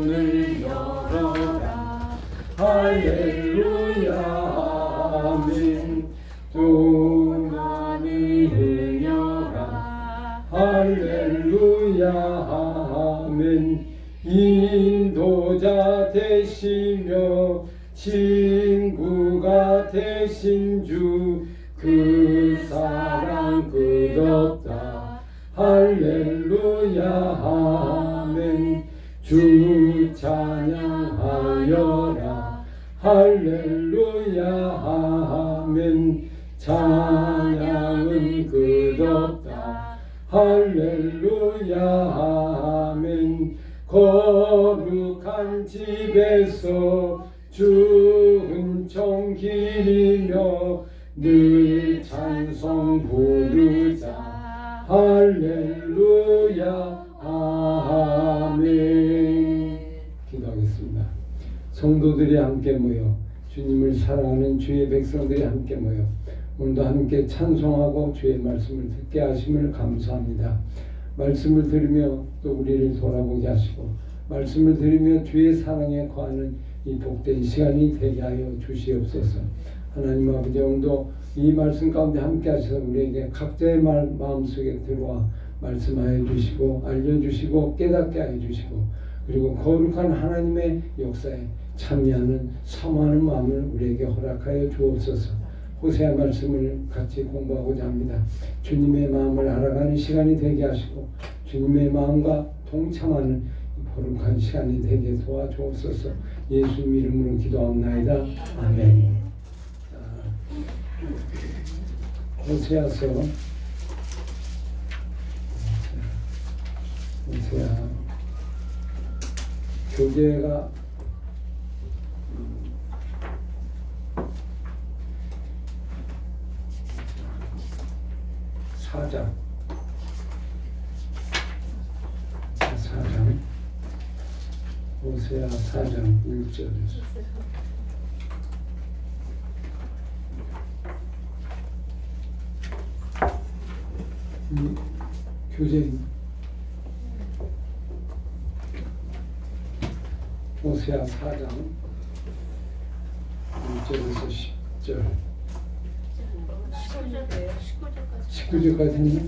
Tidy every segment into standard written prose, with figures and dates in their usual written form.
문을 열어라. 할렐루야 아멘. 두 눈을 흘려라. 할렐루야 아멘. 인도자 되시며 친구가 되신 주, 그 사랑 끝없다. 할렐루야 아멘. 주 찬양하여라. 할렐루야 아멘. 찬양은 끝없다. 할렐루야 아멘. 거룩한 집에서 주 은총 기리며 늘 찬송 부르자. 할렐루야 아멘. 기도하겠습니다. 성도들이 함께 모여 주님을 사랑하는 주의 백성들이 함께 모여 오늘도 함께 찬송하고 주의 말씀을 듣게 하심을 감사합니다. 말씀을 들으며 또 우리를 돌아보게 하시고 말씀을 들으며 주의 사랑에 거하는 이 복된 시간이 되게 하여 주시옵소서. 하나님 아버지, 오늘도 이 말씀 가운데 함께 하셔서 우리에게 각자의 마음속에 들어와 말씀하여 주시고 알려주시고 깨닫게 하여 주시고 그리고 거룩한 하나님의 역사에 참여하는 사모하는 마음을 우리에게 허락하여 주옵소서. 호세아 말씀을 같이 공부하고자 합니다. 주님의 마음을 알아가는 시간이 되게 하시고 주님의 마음과 동참하는 거룩한 시간이 되게 도와주옵소서. 예수님 이름으로 기도하옵나이다. 아멘. 호세아서 호세아 교재가 4장 호세아 4장 1절. 교재 호세아 4장 1절에서 10절. 19절까지 했나?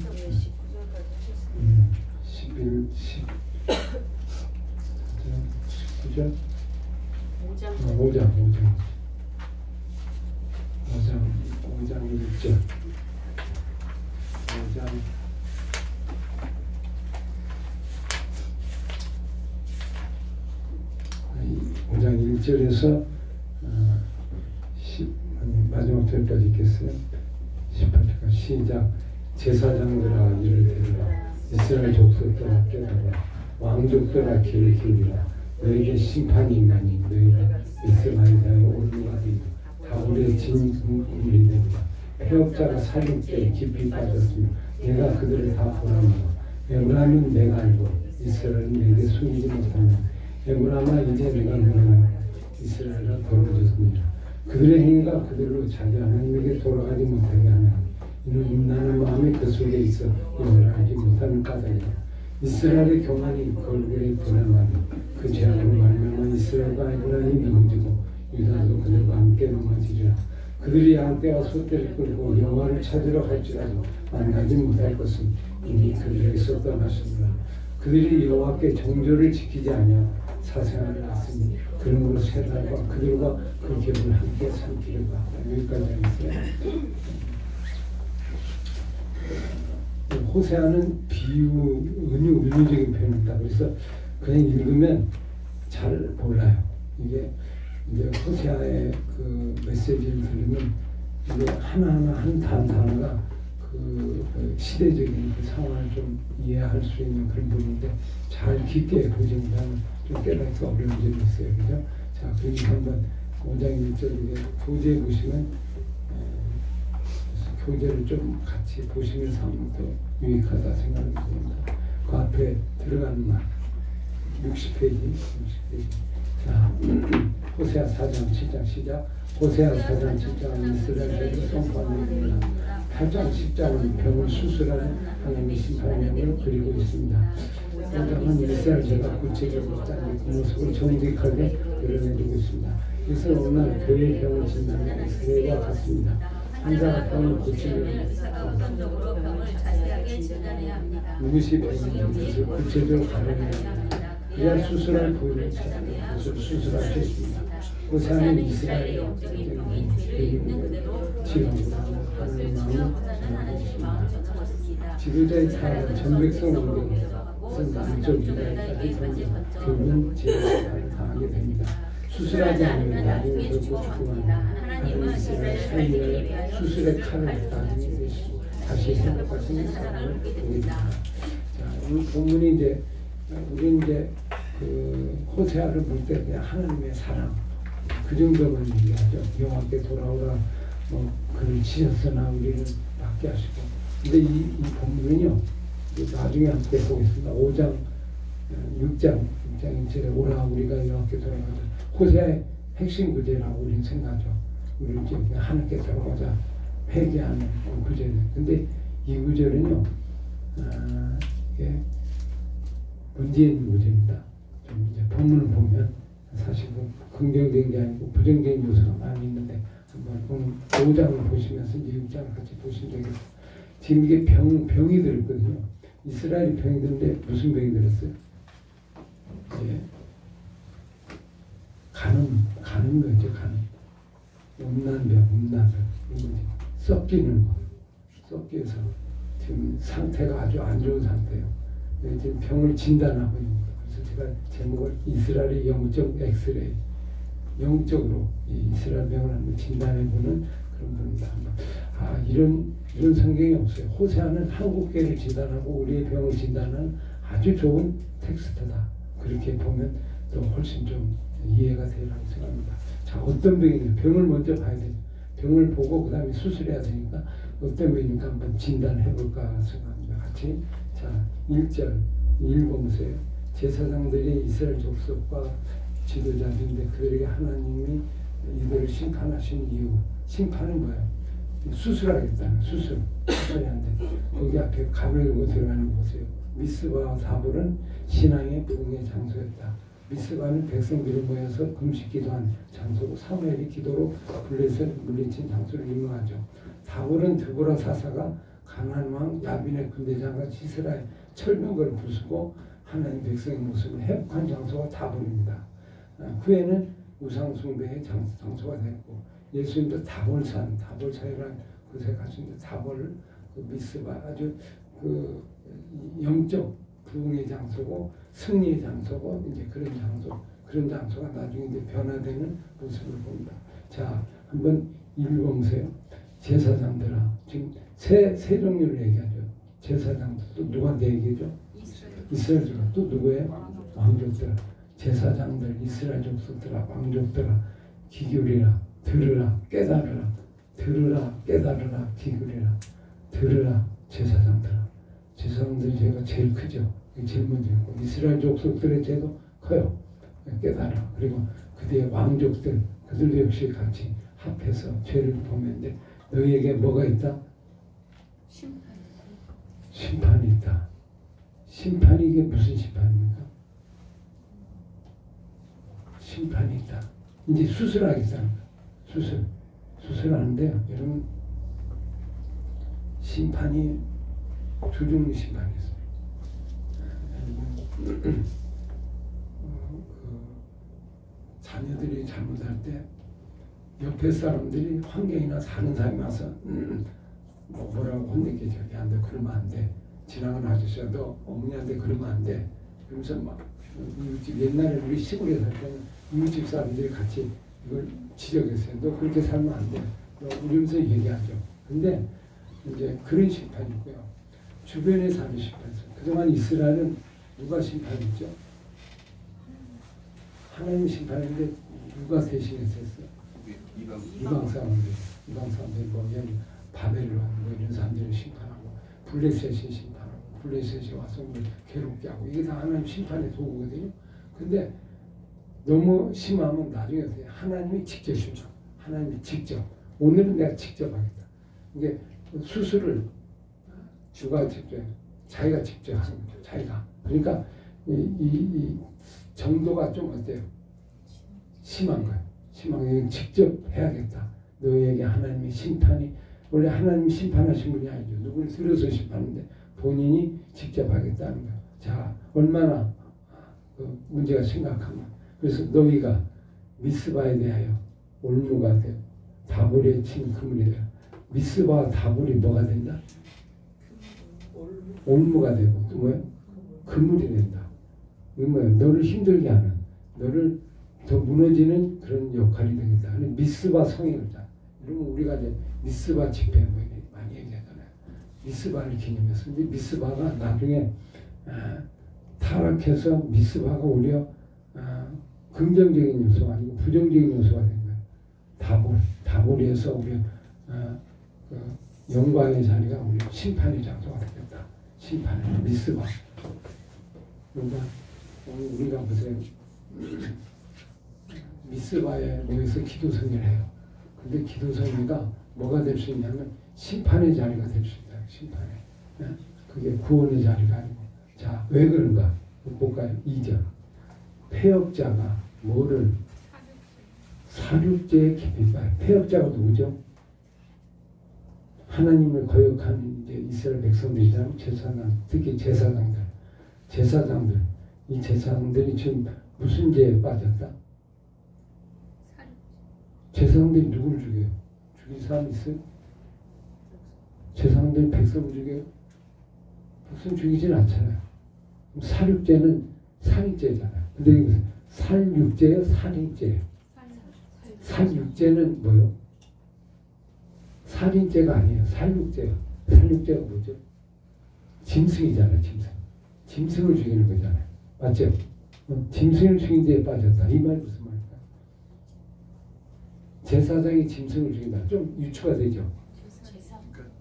11, 10 19절? 5장 1절 5장 1절에서 마지막 절까지 있겠어요? 18절까지 시작. 제사장들아 이를 들으라. 이스라엘 족속들아 깨달아. 왕족들아 귀를 기울이라. 너에게 심판이 있나니 너희가 이스라엘의 오르가 되고 다굴의 진물이 됩니다. 폐업자가 살육죄에 깊이 빠졌으며 내가 그들을 다 보라노라. 에브라임은 내가 알고 이스라엘은 내게 숨기지 못하며 에브라임아 이제 내가 너를 이스라엘아 더러워졌습니다. 그들의 행위가 그들로 자기 하나님에게 돌아가지 못하게 하나 이는 음란한 마음이 그 속에 있어 이를 알지 못하는 까닭이다. 이스라엘의 교만이 걸굴에 드러나니 그 죄악으로 말미암아 이스라엘과 에브라임이 넘어지고 유다도 그들과 함께 넘어지리라. 그들이 양떼와 소떼를 끌고 여호와를 찾으러 갈지라도 만나지 못할 것은 이미 그들에게서 떠나시니라. 그들이 여호와께 정조를 지키지 아니하고 사생활을 낳았으니 그러므로 세 달과 그들과 그 기업을 함께 삼키려고 하다. 여기까지 하겠어요. 호세아는 은유적인 표현이다. 그래서 그냥 읽으면 잘 몰라요. 이게 이제 호세아의 그 메시지를 들으면 이게 하나하나 한 단어가 그 시대적인 그 상황을 좀 이해할 수 있는 그런 부분인데 잘 깊게 보지 못하면 좀 깨닫기 어려운 점이 있어요. 그죠? 자, 그리고 한번 5장 1절에 교재 보시면 교재를 좀 같이 보시면서 하면 더 유익하다 생각이 듭니다. 그 앞에 들어가는 말 60페이지. 자, 호세아 4장 7장 시작. 호세아 4장 7장은 이스라엘에게 선포한 얘기입니다. 8장 10장은 병을 수술하는 하나님의 심판의 명을 그리고 있습니다. 오장은 이스라엘 제가 구체적으로 짜는 그 모습을 정직하게 드러내주고 있습니다. 이것은 오늘 교회 병을 진단하는 이스라엘과 같습니다. 환자가 병을 고치려면 무엇이 병인지 그것을 구체적으로 가려내야 합니다. 그래야 수술할 부위를 수술할 수 있습니다. 호세아는 이스라엘의 지금으로 하나님 마음을 전하고 있습니다. 지도자의 사람 전백성 운동에서 남쪽 유다까지 던져 결국은 제사를 당하게 됩니다. 수술하지 않으면 나중에 결국 죽음합니다. 하나님은 이스라엘 사이에 수술의 칼을 나중에 대시고 다시 회복하시는 사람을 보게 됩니다. 자, 오늘 본문이 이제 우리 이제 그 호세아를 볼 때 그냥 하나님의 사랑 그 정도만 얘기하죠. 여호와께 돌아오라 뭐 그를 지었으나 우리는 낫게 하시고. 근데 이 본문은요 나중에 함께 보겠습니다. 5장 6장 1절에 오라 우리가 여호와께 돌아가자. 호세아의 핵심 구제라고 우리는 생각하죠. 우리는 그냥 하나님께 돌아가자 회개하는 구제를. 근데 이 구절은요 이게 문제 있는 구절입니다. 좀 이제 본문을 보면 사실 긍정적인 게 아니고 부정적인 요소가 많이 있는데 한번 오늘 5장을 보시면서 이제 6장을 같이 보시면 되겠습니다. 지금 이게 병이 들었거든요. 이스라엘이 병이 들었는데 무슨 병이 들었어요? 예. 가는 거죠. 음란병. 섞이는 거. 섞여서 지금 상태가 아주 안 좋은 상태예요. 지금 병을 진단하고 있는 거예요. 그래서 제가 제목을 이스라엘의 영적 엑스레이, 영적으로 이 이스라엘 병을 한번 진단해보는 그런 겁니다. 이런 성경이 없어요. 호세아는 한국교회를 진단하고 우리의 병을 진단하는 아주 좋은 텍스트다. 그렇게 보면 또 훨씬 좀 이해가 되리라고 생각합니다. 자, 어떤 병이냐? 병을 먼저 봐야 돼요. 병을 보고 그 다음에 수술해야 되니까 어떤 병인가 한번 진단해볼까 생각합니다. 같이. 자, 1절 보세요. 제사장들이 이스라엘 족속과 지도자들인데 그들에게 하나님이 이들을 심판하신 이유. 심판은 뭐예요? 수술하겠다는 수술이 안 돼. 거기 앞에 가을 들고 들어가는 거 보세요. 미스바와 다볼은 신앙의 부흥의 장소였다. 미스바는 백성들이 모여서 금식 기도한 장소고 사무엘이 기도로 블레셋 물리친 장소를 유명하죠. 다볼은 드보라 사사가 가나안 왕 야빈의 군대장과 시스라의 철벽을 부수고 하나님 백성의 모습을 회복한 장소가 다볼입니다. 후에는 우상 숭배의 장소가 됐고 예수님도 다볼산이라는 곳에 가셨는데 다볼 그 미스바 아주 그 영적 부흥의 장소고 승리의 장소고 이제 그런 장소가 나중에 이제 변화되는 모습을 봅니다. 자, 한번 읽어보세요. 제사장들아, 지금 세 종류를 얘기하죠. 제사장들 또 누구한테 얘기죠? 이스라엘들 또 누구예요? 왕족들. 제사장들, 이스라엘 족속들아, 왕족들아, 기울이라, 들으라, 깨달으라, 들으라, 깨달으라, 기울이라, 들으라, 제사장들아. 제사장들의 죄가 제일 크죠. 제일 먼저고 이스라엘 족속들의 죄도 커요. 깨달아. 그리고 그들의 왕족들, 그들도 역시 같이 합해서 죄를 보면 너희에게 뭐가 있다? 심판이 있다. 심판이 이게 무슨 심판입니까? 심판이 있다. 이제 수술하겠다는 거예요. 수술하는데요. 여러분 심판이 두 종류 심판이 있어요. 자녀들이 잘못할 때 옆에 사람들이 환경이나 사는 사람이 와서 뭐라고 혼내게 저기 안 돼. 그러면 안 돼. 지나간 아저씨가 너 어머니한테 그러면 안 돼. 그러면서 막 이웃집 옛날에 우리 시골에 살 때는 이웃집 사람들이 같이 이걸 지적했어요. 너 그렇게 살면 안 돼. 이러면서 얘기하죠. 근데 이제 그런 심판이 있고요. 주변에 사는 심판이 있어요. 그동안 이스라엘은 누가 심판했죠? 하나님 심판인데 누가 대신해서 했어요? 이방 사람들 뭐 바벨론 뭐 이런 사람들을 심판하고 블레셋이 심판하고 블레셋이 와서 우리 괴롭게 하고 이게 다 하나님 심판의 도구거든요. 근데 너무 심하면 나중에 어떻게 하나님이 직접 심판. 하나님이 직접. 오늘은 내가 직접 하겠다. 이게 수술을 주가 직접 자기가 직접 하는 거죠. 자기가. 그러니까 이 정도가 좀 어때요? 심한 거예요. 심한 거예요. 직접 해야겠다. 너에게 하나님의 심판이, 원래 하나님 심판하신 분이 아니죠. 누구를 들어서 심판하는데 본인이 직접 하겠다는 거예요. 자, 얼마나 문제가 심각한가. 그래서 너희가 미스바에 대하여 올무가 되고 다볼에 친 그물이 되고, 미스바와 다볼이 뭐가 된다? 올무가 되고 또 뭐예요? 그물이 된다. 이건 뭐예요? 너를 힘들게 하는, 너를 더 무너지는 그런 역할이 되겠다. 미스바 성인이다. 이러면 우리가 이제 미스바 집회 뭐 많이 얘기하잖아요. 미스바를 기념해서 미스바가 나중에 타락해서 미스바가 오히려 긍정적인 요소가 아니고 부정적인 요소가 된 거예요. 다볼에서 오히려 그 영광의 자리가 오히려 심판의 장소가 되겠다. 심판의 미스바. 그러니까 오늘 우리가 보세요. 미스바에 모여서 기도성회를 해요. 근데 기도성회가 뭐가 될 수 있냐면 심판의 자리가 될 수 있다. 심판의. 그게 구원의 자리가 아니고. 자, 왜 그런가? 볼까요? 2절. 폐역자가 뭐를? 사륙죄에 깊이 빠요. 폐역자가 누구죠? 하나님을 거역하는 이제 이스라엘 백성들이잖아요. 제사장, 특히 제사장들. 이 제사장들이 지금 무슨 죄에 빠졌다? 제사장들이 누구를 죽여요? 죽인 사람 있어요? 제사장들이 백성을 죽여요? 백성 죽이진 않잖아요. 사륙죄는 살인죄잖아요. 근데 이것은 살육죄예요? 살인죄예요? 살육죄는 뭐요? 살인죄가 아니에요. 살육죄예요. 살육죄가 뭐죠? 짐승이잖아요. 짐승을 죽이는 거잖아요. 맞죠? 짐승을 죽인 데에 빠졌다. 이 말이 무슨 말일까? 제사장이 짐승을 죽인다. 좀 유추가 되죠? 그러니까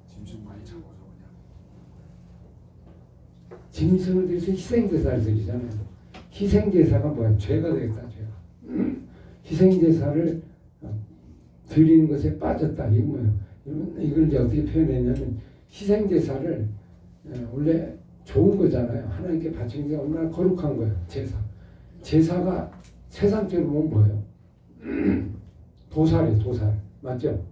짐승 많이 잡아서 그냥. 짐승을 들여서 희생제사를 드리잖아요. 희생제사가 뭐야? 죄가 되겠다. 죄가. 희생제사를 드리는 것에 빠졌다. 이건 뭐예요? 이걸 이제 어떻게 표현했냐면 희생제사를 원래 좋은 거잖아요. 하나님께 바치는 게 얼마나 거룩한 거예요. 제사가 세상적으로 보면 뭐예요? 도살이에요. 도살. 맞죠?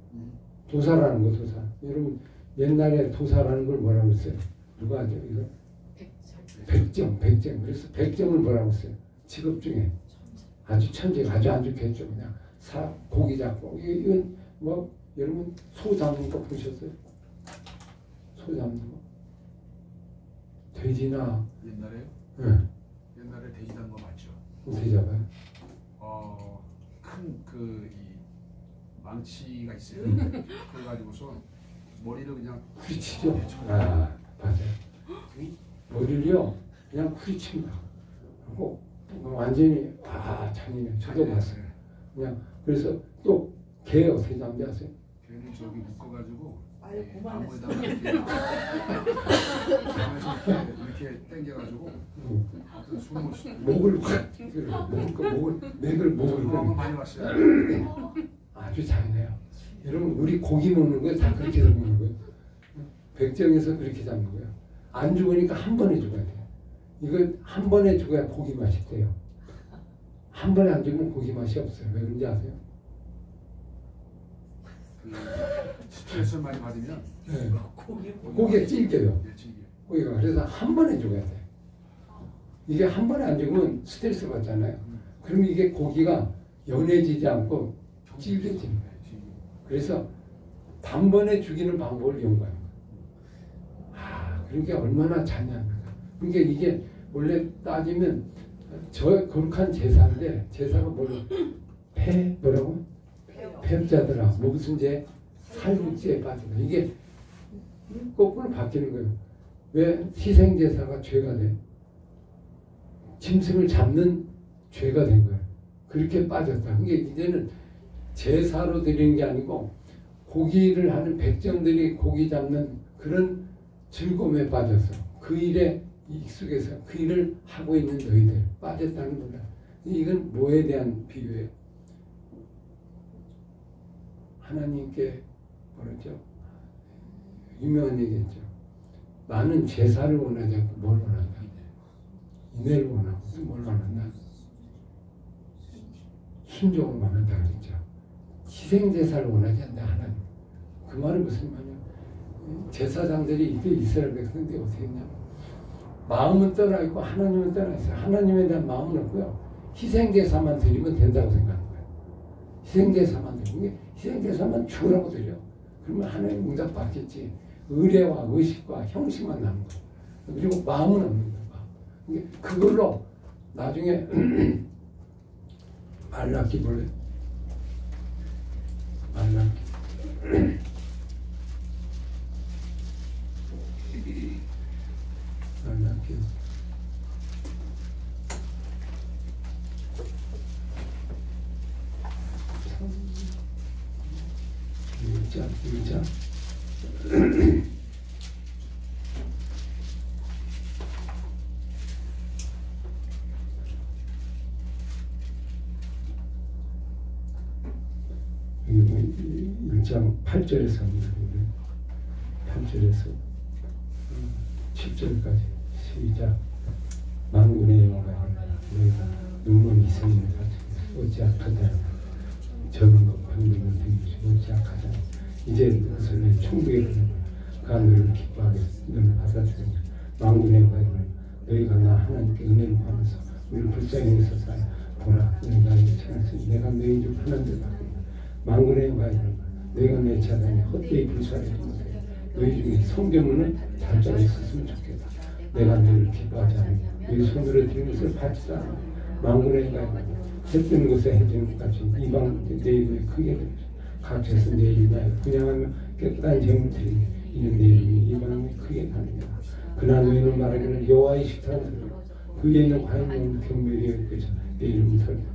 도살하는 거. 도살. 여러분 옛날에 도살하는 걸 뭐라고 했어요? 누가 하죠? 이거? 백정. 그래서 백정을 뭐라고 했어요? 직업 중에 아주 천재가 아주 안 좋겠죠. 그냥 고기 잡고 이건 뭐 여러분 소 잡는 거 보셨어요? 소 잡는 거? 돼지나 옛날에요? 네. 옛날에 돼지 잡는 거 맞죠? 어떻게 잡아요? 큰 이 망치가 있어요. 그래가지고서 머리를 그냥 후리치죠. 아 맞아요. 머리를요 그냥 후리칩니다. 그리고 완전히 잔인해요. 저도 봤어요. 그냥 그래서 또 개 어떻게 잡는지 아세요? 걔를 저기 묶어가지고 아유, 그만했어. 나무에다가 이렇게 당겨가지고 숨을 목을 확 맥을 그런 거 목을 많이 봤어요. 아주 잔인해요. 여러분 우리 고기 먹는 거에 다 그렇게 잡는 거예요. 백정에서 그렇게 잡는 거예요. 안 죽으니까 한 번에 죽어야 돼요. 이거 한 번에 죽어야 고기 맛이 돼요. 한 번에 안 죽으면 고기 맛이 없어요. 왜 그런지 아세요? 스트레스 많이 받으면 네. 고기가 찔겨요. 고기가. 그래서 한 번에 죽어야 돼요. 이게 한 번에 안 죽으면 스트레스 받잖아요. 그러면 이게 고기가 연해지지 않고 찔겨지는 거예요. 그래서 단번에 죽이는 방법을 연구하는 거예요. 그러니까 얼마나 잔인합니까? 그러니까 이게 원래 따지면 저 거룩한 제사인데 제사가 뭐라고? 폐업자들아 무슨 죄? 살육죄에 빠진다. 이게 거꾸로 바뀌는 거예요. 왜 희생제사가 죄가 돼? 짐승을 잡는 죄가 된 거예요. 그렇게 빠졌다. 그게 이제는 제사로 드리는 게 아니고 고기를 하는 백정들이 고기 잡는 그런 즐거움에 빠져서 그 일에 익숙해서 그 일을 하고 있는 너희들 빠졌다는 거다. 이건 뭐에 대한 비유예요? 하나님께 뭐랬죠? 유명한 얘기했죠. 나는 제사를 원하지 않고 뭘 원한다? 인내를 원하고 또 뭘 원한다? 순종을 원한다 그랬죠. 희생제사를 원하지 않는다 하나님. 그 말은 무슨 말이야? 제사장들이 이때 이스라엘 백성들이 어떻게 했냐면 마음은 떠나 있고 하나님은 떠나 있어요. 하나님에 대한 마음은 없고요. 희생제사만 드리면 된다고 생각하는 거예요. 희생제사만 드리면 희생제사만 주라고 드려. 그러면 하나님 응답 받겠지. 의례와 의식과 형식만 남은 거예요. 그리고 마음은 없는 거예요. 그걸로 나중에 말라기 볼래? 말라기. 말라기. 1장. 그리고 1장 8절에서 합니다. 8절에서 10절까지 시작. 만군의 여호와여 너희가 눈먼 이스라엘 같이 어찌 악하다. 적은 것 병들은 등지고 어찌 악하다. 이제 그것을 내 충분히 가 너를 기뻐하게 너를 받아주겠냐. 만군의 여호와여 너희가 나 하나님께 은혜를 구하면서 우리 불쌍히 있어서 보라. 너희가 찾았으니 내가 너희 중 하나님을 받겠다. 만군의 여호와여 너희가 내 자단에 헛되이 불쌍히 못해. 너희 중에 성경은 잘 짜여 있었으면 좋겠다. 내가 너희를 기뻐하지 않으며 너희 손으로 드린 것을 받지도 않으며 만군의 여호와여 해 뜨는 곳에 해지는 것 같이 이방 내 이름에 크게 되리라. 각처에서 내 이름에 분양하며 깨끗한 재물 드리니 이는 내 이름이 이방에 크게 다니라. 그러나 너희는 말하기를 여호와의 식탁을 드리고 그에 있는 과연 경멸이 여기까지 내 이름을 설립니다.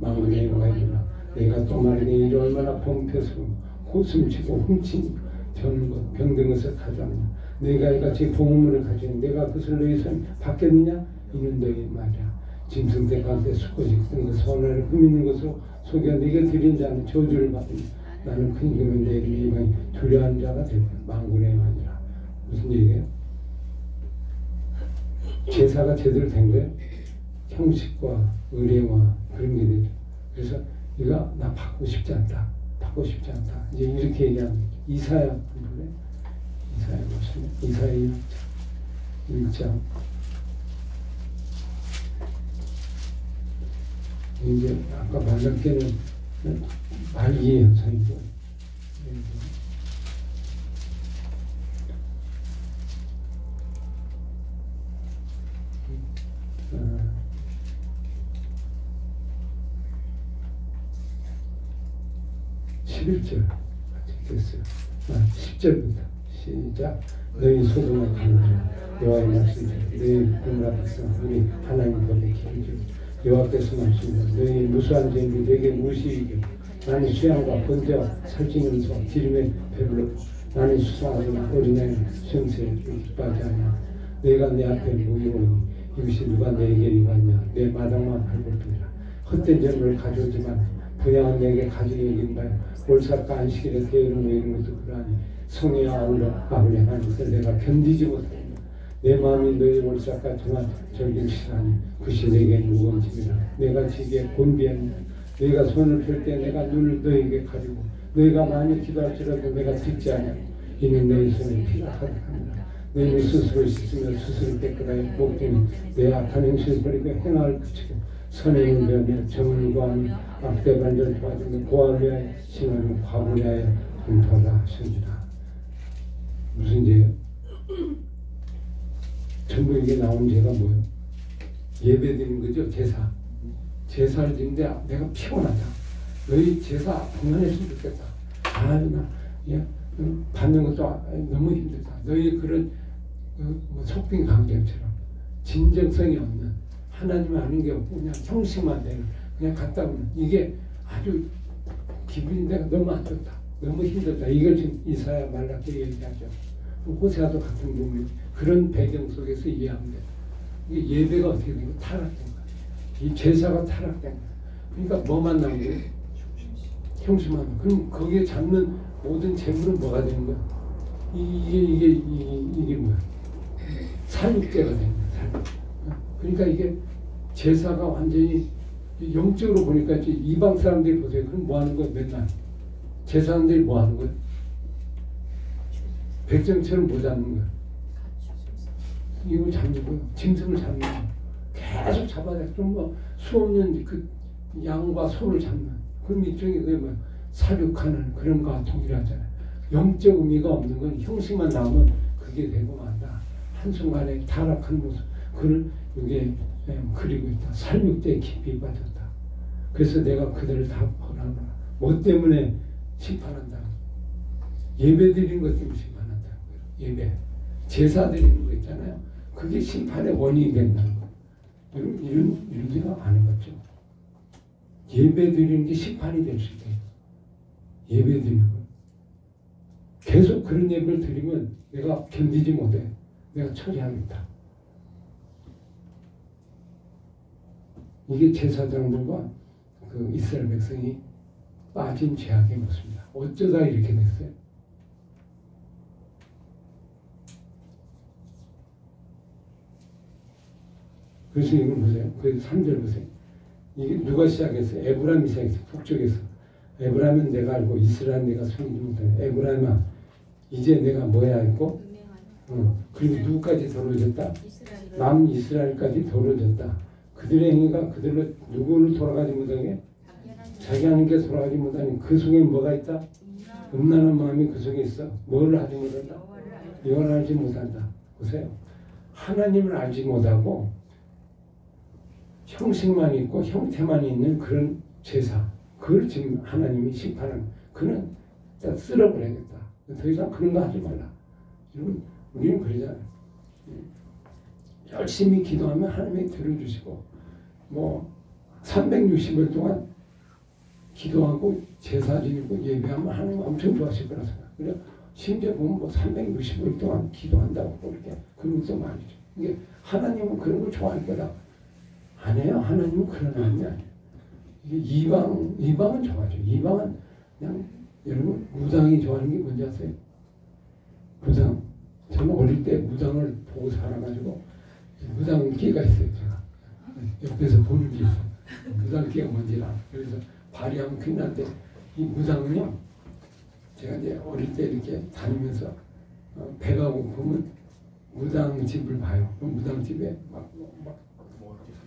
만군의 여호와여 내가 또 말하기를 이를 얼마나 범패스러 고슴치고 훔친 저는 것 병든 것을 가져왔냐. 내가 이같이 보물을 가지니 내가 그것을 너희 손에 받겠느냐. 이는 너희 말이야. 짐승대 가운데 수컷이 뜬 것 선을 흠있는 것으로 속여 네게 드린 자는 저주를 받으니 나는 큰 금은 내 이름이 이방에 두려워하는 자가 될 거야. 만군의 여호와니라. 무슨 얘기예요? 제사가 제대로 된 거예요. 형식과 의례와 그런 게 되죠. 그래서 이거 나 받고 싶지 않다. 받고 싶지 않다. 이제 이렇게 얘기하는 이사야 볼래? 이사야 보시면 이사야 1장 이제 아까 말할 때는 말기 현상이고 아, 11절 같이 읽겠어요. 10절부터 시작. 너희 소돔을 가느라 여호와의 말씀대로 너희 군라 백성 우리 하나님 법에 기를 주고 여호와께서 말씀하시되 너희 무수한 죄를 내게 무시이겨 나는 수양과 번제와 살찌는 소 기름에 배불러 나는 수사하거나 어린아이 수염새에 기뻐하지 않냐. 내가 내 앞에 모이오니 이것이 누가 내게 이왔냐. 내 마당만 밟을 뿐이라. 헛된 재물을 가져오지만 분양은 내게 가지고 여긴 바요 올삭과 안식일에 게으름 모이는 것도 그러하니 성의와 아울러 행하는 것을 내가 견디지 못하니 내 마음이 너희 올삭과 정한 절기를 싫어하니 그것이 내게 무거운 짐이라. 내가 지기에 곤비하니 너희가 손을 펼 때 내가 눈을 너희에게 가지고 너희가 많이 기도할지라도 내가 듣지 않냐. 이는 너희 손에 피가 가득하니라. 너희는 스스로 씻으며 스스로 깨끗하게 목되니 내 악한 행실을 버리고 행악을 그치고 선행을 배우며 정을 구하며 악대 반절 도와주며 고아를 위하여 신하는 과부를 위하여 분투하라 하시니라. 무슨 죄예요? 전부 이게 나온 죄가 뭐예요? 예배 드리는 거죠. 제사를 드리는데 내가 피곤하다. 너희 제사 그만했으면 좋겠다. 나 받는 것도 너무 힘들다. 너희 그런 뭐 속빈 강경처럼 진정성이 없는 하나님 아닌 게 없고 그냥 형식만 되는 그냥 갔다 오는 이게 아주 기분이 내가 너무 안 좋다. 너무 힘들다. 이걸 지금 이사야 말라기 얘기하죠. 호세아도 같은 부분 그런 배경 속에서 이해하면 돼요. 이게 예배가 어떻게 된 거야? 타락된 거야. 이 제사가 타락된 거야. 그러니까 뭐만 남은 거예요? 형식만. 그럼 거기에 잡는 모든 재물은 뭐가 되는 거야? 이게 뭐야? 살육제가 되는 거야. 그러니까 이게 제사가 완전히 영적으로 보니까 이제 이방 사람들이 보세요. 그럼 뭐 하는 거예요? 맨날 제사장들이 뭐 하는 거예요? 백정처럼 뭐 잡는 거예요? 이거 잡는 거예요. 짐승을 잡는 거예요. 계속 잡아야 돼. 그럼 뭐 수없는 그 양과 소를 잡는. 그럼 일종의 그 뭐 사육하는 그런 거와 동일하잖아요. 영적 의미가 없는 건 형식만 나오면 그게 되고 만다. 한순간에 타락한 모습. 그걸 이게 그리고 있다. 살육대에 깊이 빠졌다. 그래서 내가 그들을 다 벌하노라. 뭐 때문에 심판한다? 예배 드리는 것 때문에 심판한다는 거예요. 예배. 제사 드리는 거 있잖아요. 그게 심판의 원인이 된다는 거예요. 여러분 이런 생각 안 해봤죠? 예배 드리는 게 심판이 될 수 있대요. 예배 드리는 거. 계속 그런 예배를 드리면 내가 견디지 못해. 내가 처리하겠다. 이게 제사장들과 그 이스라엘 백성이 빠진 죄악의 모습입니다. 어쩌다 이렇게 됐어요? 그래서 이걸 보세요. 그래서 3절 보세요. 이게 누가 시작했어요? 에브라임이 시작했어요. 북쪽에서. 에브라임은 내가 알고 이스라엘 내가 숨기지 못하네. 에브라임아 이제 내가 뭐야 했고 그리고 누구까지 더러워졌다? 남이스라엘까지 더러워졌다. 그들의 행위가 그들로 누구를 돌아가지 못하게 자기 하나님께 돌아가지 못하니 그 속에 뭐가 있다? 음란한 마음이 그 속에 있어. 뭘 하지 못한다? 여호와를 알지 못한다. 보세요. 하나님을 알지 못하고 형식만 있고 형태만 있는 그런 제사. 그걸 지금 하나님이 심판하는. 그는 다 쓸어버려야겠다. 더 이상 그런 거 하지 말라. 여러분 우리는 그러잖아요. 열심히 기도하면 하나님이 들어주시고 뭐 360일 동안 기도하고 제사 지내고 예배하면 하나님 엄청 좋아하실 거라 생각. 그래 심지어 보면 뭐 365일 동안 기도한다고 그렇게 그런 것도 많이죠. 이게 하나님은 그런 걸 좋아할 거다. 아니에요. 하나님은 그런 하나님이 아니에요. 이게 이방은 좋아하죠. 이방은 그냥 여러분 무당이 좋아하는 게 뭔지 아세요? 무당. 저는 어릴 때 무당을 보고 살아가지고 무당기가 있어요. 제가 옆에서 보는 게 있어요. 무당기가 뭔지 알아. 그래서 발휘하면 큰일 난데 이 무당은요. 제가 이제 어릴 때 이렇게 다니면서 배가 고프면 무당집을 봐요. 그럼 무당집에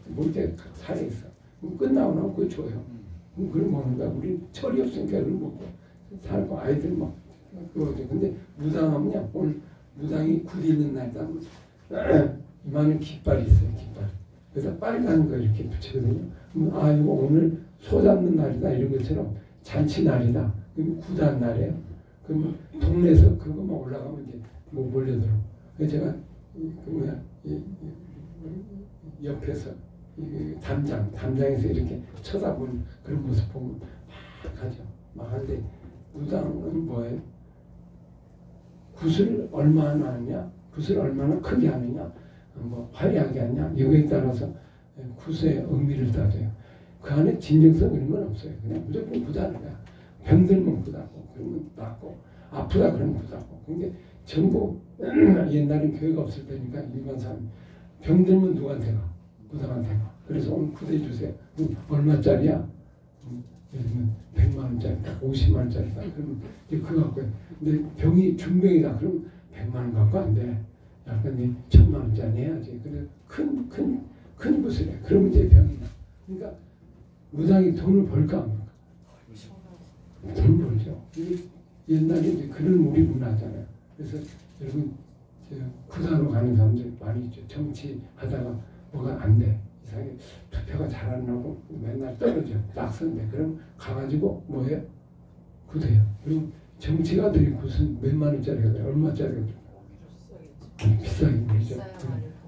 뭐 이렇게 살아있어. 끝나고 나면 그거 줘요. 그걸 먹는다. 우리 철이 없으니까 그걸 먹고 살고 아이들 막 그거죠. 근데 무당하면요. 오늘 무당이 굿 있는 날이다. 이만한 깃발이 있어요. 깃발. 그래서 빨간 거 이렇게 붙이거든요. 아 이거 오늘 소 잡는 날이다. 이런 것처럼 잔치 날이다. 그럼 굿한 날이에요. 그러면 동네에서 그것만 올라가면 이제 뭐 몰려들어. 그래서 제가 그 뭐야 옆에서 담장에서 이렇게 쳐다보는 그런 모습 보면 막 하죠. 막 하는데 무당은 뭐예요? 굿을 얼마나 하느냐, 굿을 얼마나 크게 하느냐, 뭐 화려하게 하느냐 이거에 따라서 굿의 의미를 따져요. 그 안에 진정성 이런 건 없어요. 그냥 무조건 굿하는 거야. 병들면 굿하고 그러면 낫고 아프다 그러면 굿하고. 근데 전부 옛날에 교회가 없을 때니까 일반 사람 병들면 누구한테 가? 무당한테 가. 그래서 오늘 굿해 주세요. 얼마짜리야? 예를 들면 100만 원짜리다, 50만 원짜리다. 그러면 그거 갖고 해. 근데 병이 중병이다. 그럼 100만 원 갖고 안 돼. 약간 1000만 원짜리 해야지. 그래서 큰 굿을 해. 그러면 이제 병이 나. 그러니까 무당이 돈을 벌까 안 벌까? 돈 벌죠. 이게 옛날에 이제 그런 우리 문화잖아요. 그래서 여러분 굿하러 가는 사람들 많이 있죠. 정치하다가 뭐가 안 돼. 이상하게 투표가 잘 안 나고 맨날 떨어져. 낙선돼. 그럼 가가지고 뭐해요? 굿해요. 그럼 정치가들이 굿은 몇만 원짜리가 돼요? 얼마짜리가 돼요? 비싸게 되죠.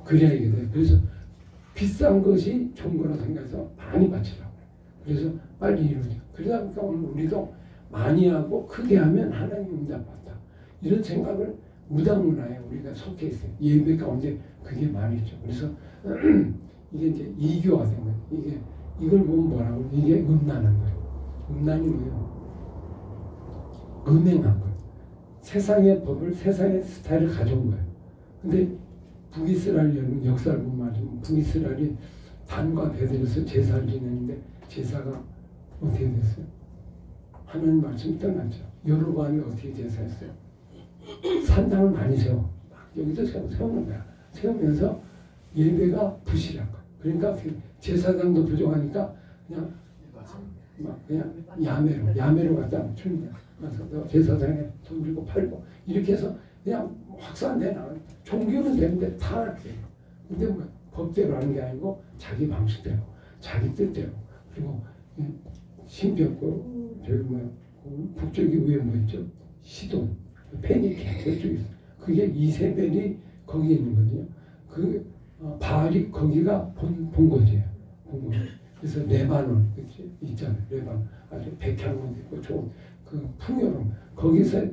그래야 이게 돼요. 그래서 비싼 것이 좋은 거라 생각해서 많이 바치라고. 그래서 빨리 이루어져. 그러다 보니까 오늘 우리도 많이 하고 크게 하면 하나님 응답받다. 이런 생각을 무당 문화에 우리가 속해 있어요. 예배 가운데 그게 많이 있죠. 그래서 이게 이제 이교가 된 거예요. 이걸 보면 뭐라고? 이게 음란한 거예요. 음란이 뭐예요? 음행한 거예요. 세상의 법을 세상의 스타일을 가져온 거예요. 근데 북이스라엘 여러분 역사를 보면 북이스라엘이 단과 베들에서 제사를 지내는데 제사가 어떻게 됐어요? 하나님 말씀 떠났죠. 여로보암이 어떻게 제사했어요? 산당을 많이 세워. 여기도 세우는 거야. 세우면서 예배가 부실한 거야. 그러니까 제사장도 부족하니까 그냥 야매로 갖다 주는 거야. 그래서 제사장에 돈 주고 팔고 이렇게 해서 그냥 확산돼 나가요. 종교는 되는데 타락해. 근데 뭐 법대로 하는 게 아니고 자기 방식대로, 자기 뜻대로. 그리고 신벽고 저기 북쪽이 위에 뭐 있죠? 시돈, 페니케 그쪽에 있어. 그게 이세벨이 거기 있는 거거든요. 그 바알이 거기가 본거지예요. 본거지. 그래서 레바논 있잖아요. 레바논 아주 백향원 있고 좋은 그 풍요로움 거기서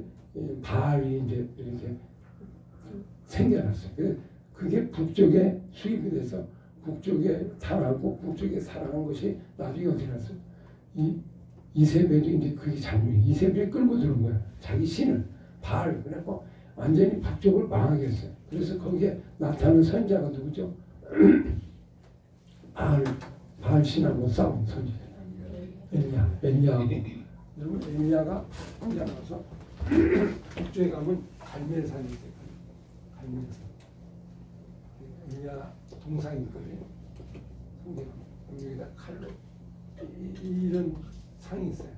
바알이 이제 이렇게 생겨났어요. 그게 북쪽에 수입이 돼서 북쪽에 당하고 북쪽에 살아간 것이 나중에 어디 갔어요? 이세벨이 이제 그게 장면이 이세벨이 끌고 들어온 거야. 자기 신을 바알 그래갖고 완전히 북쪽을 망하게 했어요. 그래서 거기에 나타나는 선지자가 누구죠? 바알 신하고 싸운 선지자 엘리야하고 그러면 엘리야가 혼자 나와서 북쪽에 가면 갈멜산이 있어요. 갈멜산 엘리야 동상이 있거든요. 성경 여기다 칼로 이런 상이 있어요.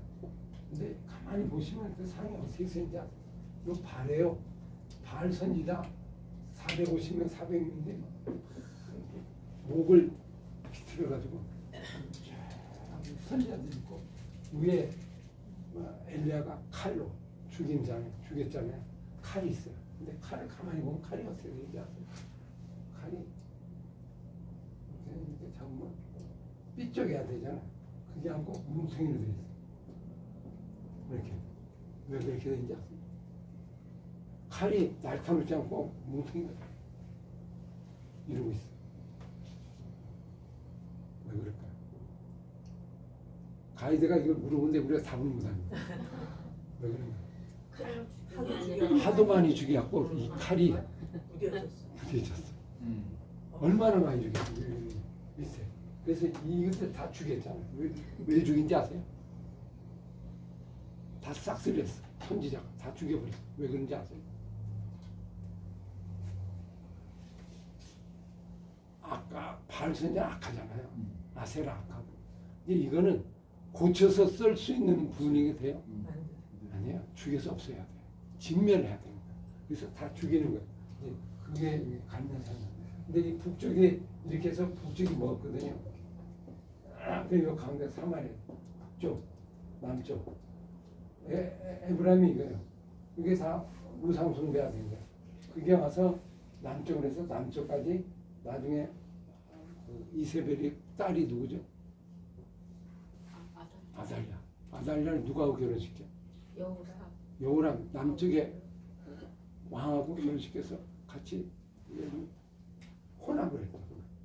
근데 가만히 보시면 그 상이 어떻게 생긴지 아세요? 이거 발이에요. 발 선지자 450명 400명인데 목을 비틀어가지고 선지자들 있고 위에 엘리야가 칼로 죽였잖아요. 칼이 있어요. 근데 칼을 가만히 보면 칼이 어떻게 되는지 아세요? 칼이 이렇게 잡으면 삐쩍여야 되잖아. 그게 않고 뭉텅이로 돼 있어. 이렇게 왜 그렇게 되는지 아세요? 칼이 날카롭지 않고 뭉텅이가 이러고 있어. 왜 그럴까요? 가이드가 이걸 물어보는데 우리가 답을 못합니다. 왜 그런가? 하도 많이 죽여갖고 이 칼이 부딪혔어. 얼마나 많이 죽였어? 밑에. 그래서 이것들 다 죽였잖아요. 왜 죽인지 아세요? 다 싹쓸이했어. 선지자가 다 죽여버렸어. 왜 그런지 아세요? 아까 바알 선지자 악하잖아요. 아세라 악하고. 근데 이거는 고쳐서 쓸 수 있는 분위기 돼요? 아니에요. 죽여서 없애야 돼요. 진멸해야 됩니다. 그래서 다 죽이는 거예요. 그게 갈멜산이에요. 근데 이 북쪽에 이렇게 해서 북쪽이 먹었거든요. 그리고 가운데 사마리아 북쪽, 남쪽. 에브라임이 이거예요. 이게 다 우상숭배가 된 거예요. 그게 와서 남쪽으로 해서 남쪽까지 나중에 이세벨이 딸이 누구죠? 아달랴. 아달랴를 누구하고 결혼시켜? 여호람 남쪽에 왕하고 결혼시켜서 같이 혼합을 했다.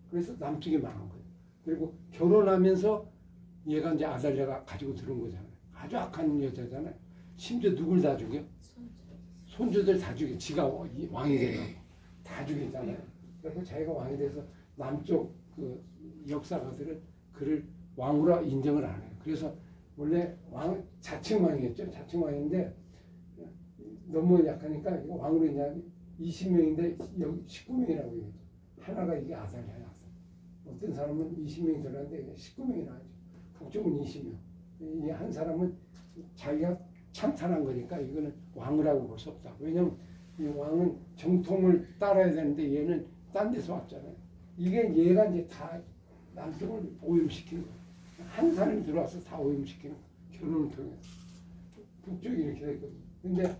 그래서 남쪽에 망한 거예요. 그리고 결혼하면서 얘가 이제 아달랴가 가지고 들어온 거잖아요. 아주 악한 여자잖아요. 심지어 누굴 다 죽여? 손주들 다 죽여. 지가 왕이 돼가지고 다 죽였잖아요. 그리고 자기가 왕이 돼서 남쪽 그 역사가들은 그를 왕으로 인정을 안 해요. 그래서 원래 왕 자칭 왕이었죠. 자칭 왕인데 너무 약하니까 왕으로 인정하기 20명인데 여기 19명이라고 얘기했죠. 하나가 이게 아달랴야. 어떤 사람은 20명이 들어갔는데 19명이 나왔죠. 북쪽은 20명. 이 한 사람은 자기가 찬탄한 거니까 이거는 왕이라고 볼 수 없다. 왜냐면 이 왕은 정통을 따라야 되는데 얘는 딴 데서 왔잖아요. 이게 얘가 이제 다 남쪽을 오염시키는 거예요. 한 사람이 들어와서 다 오염시키는 거예요. 결혼을 통해서. 북쪽이 이렇게 됐거든요. 근데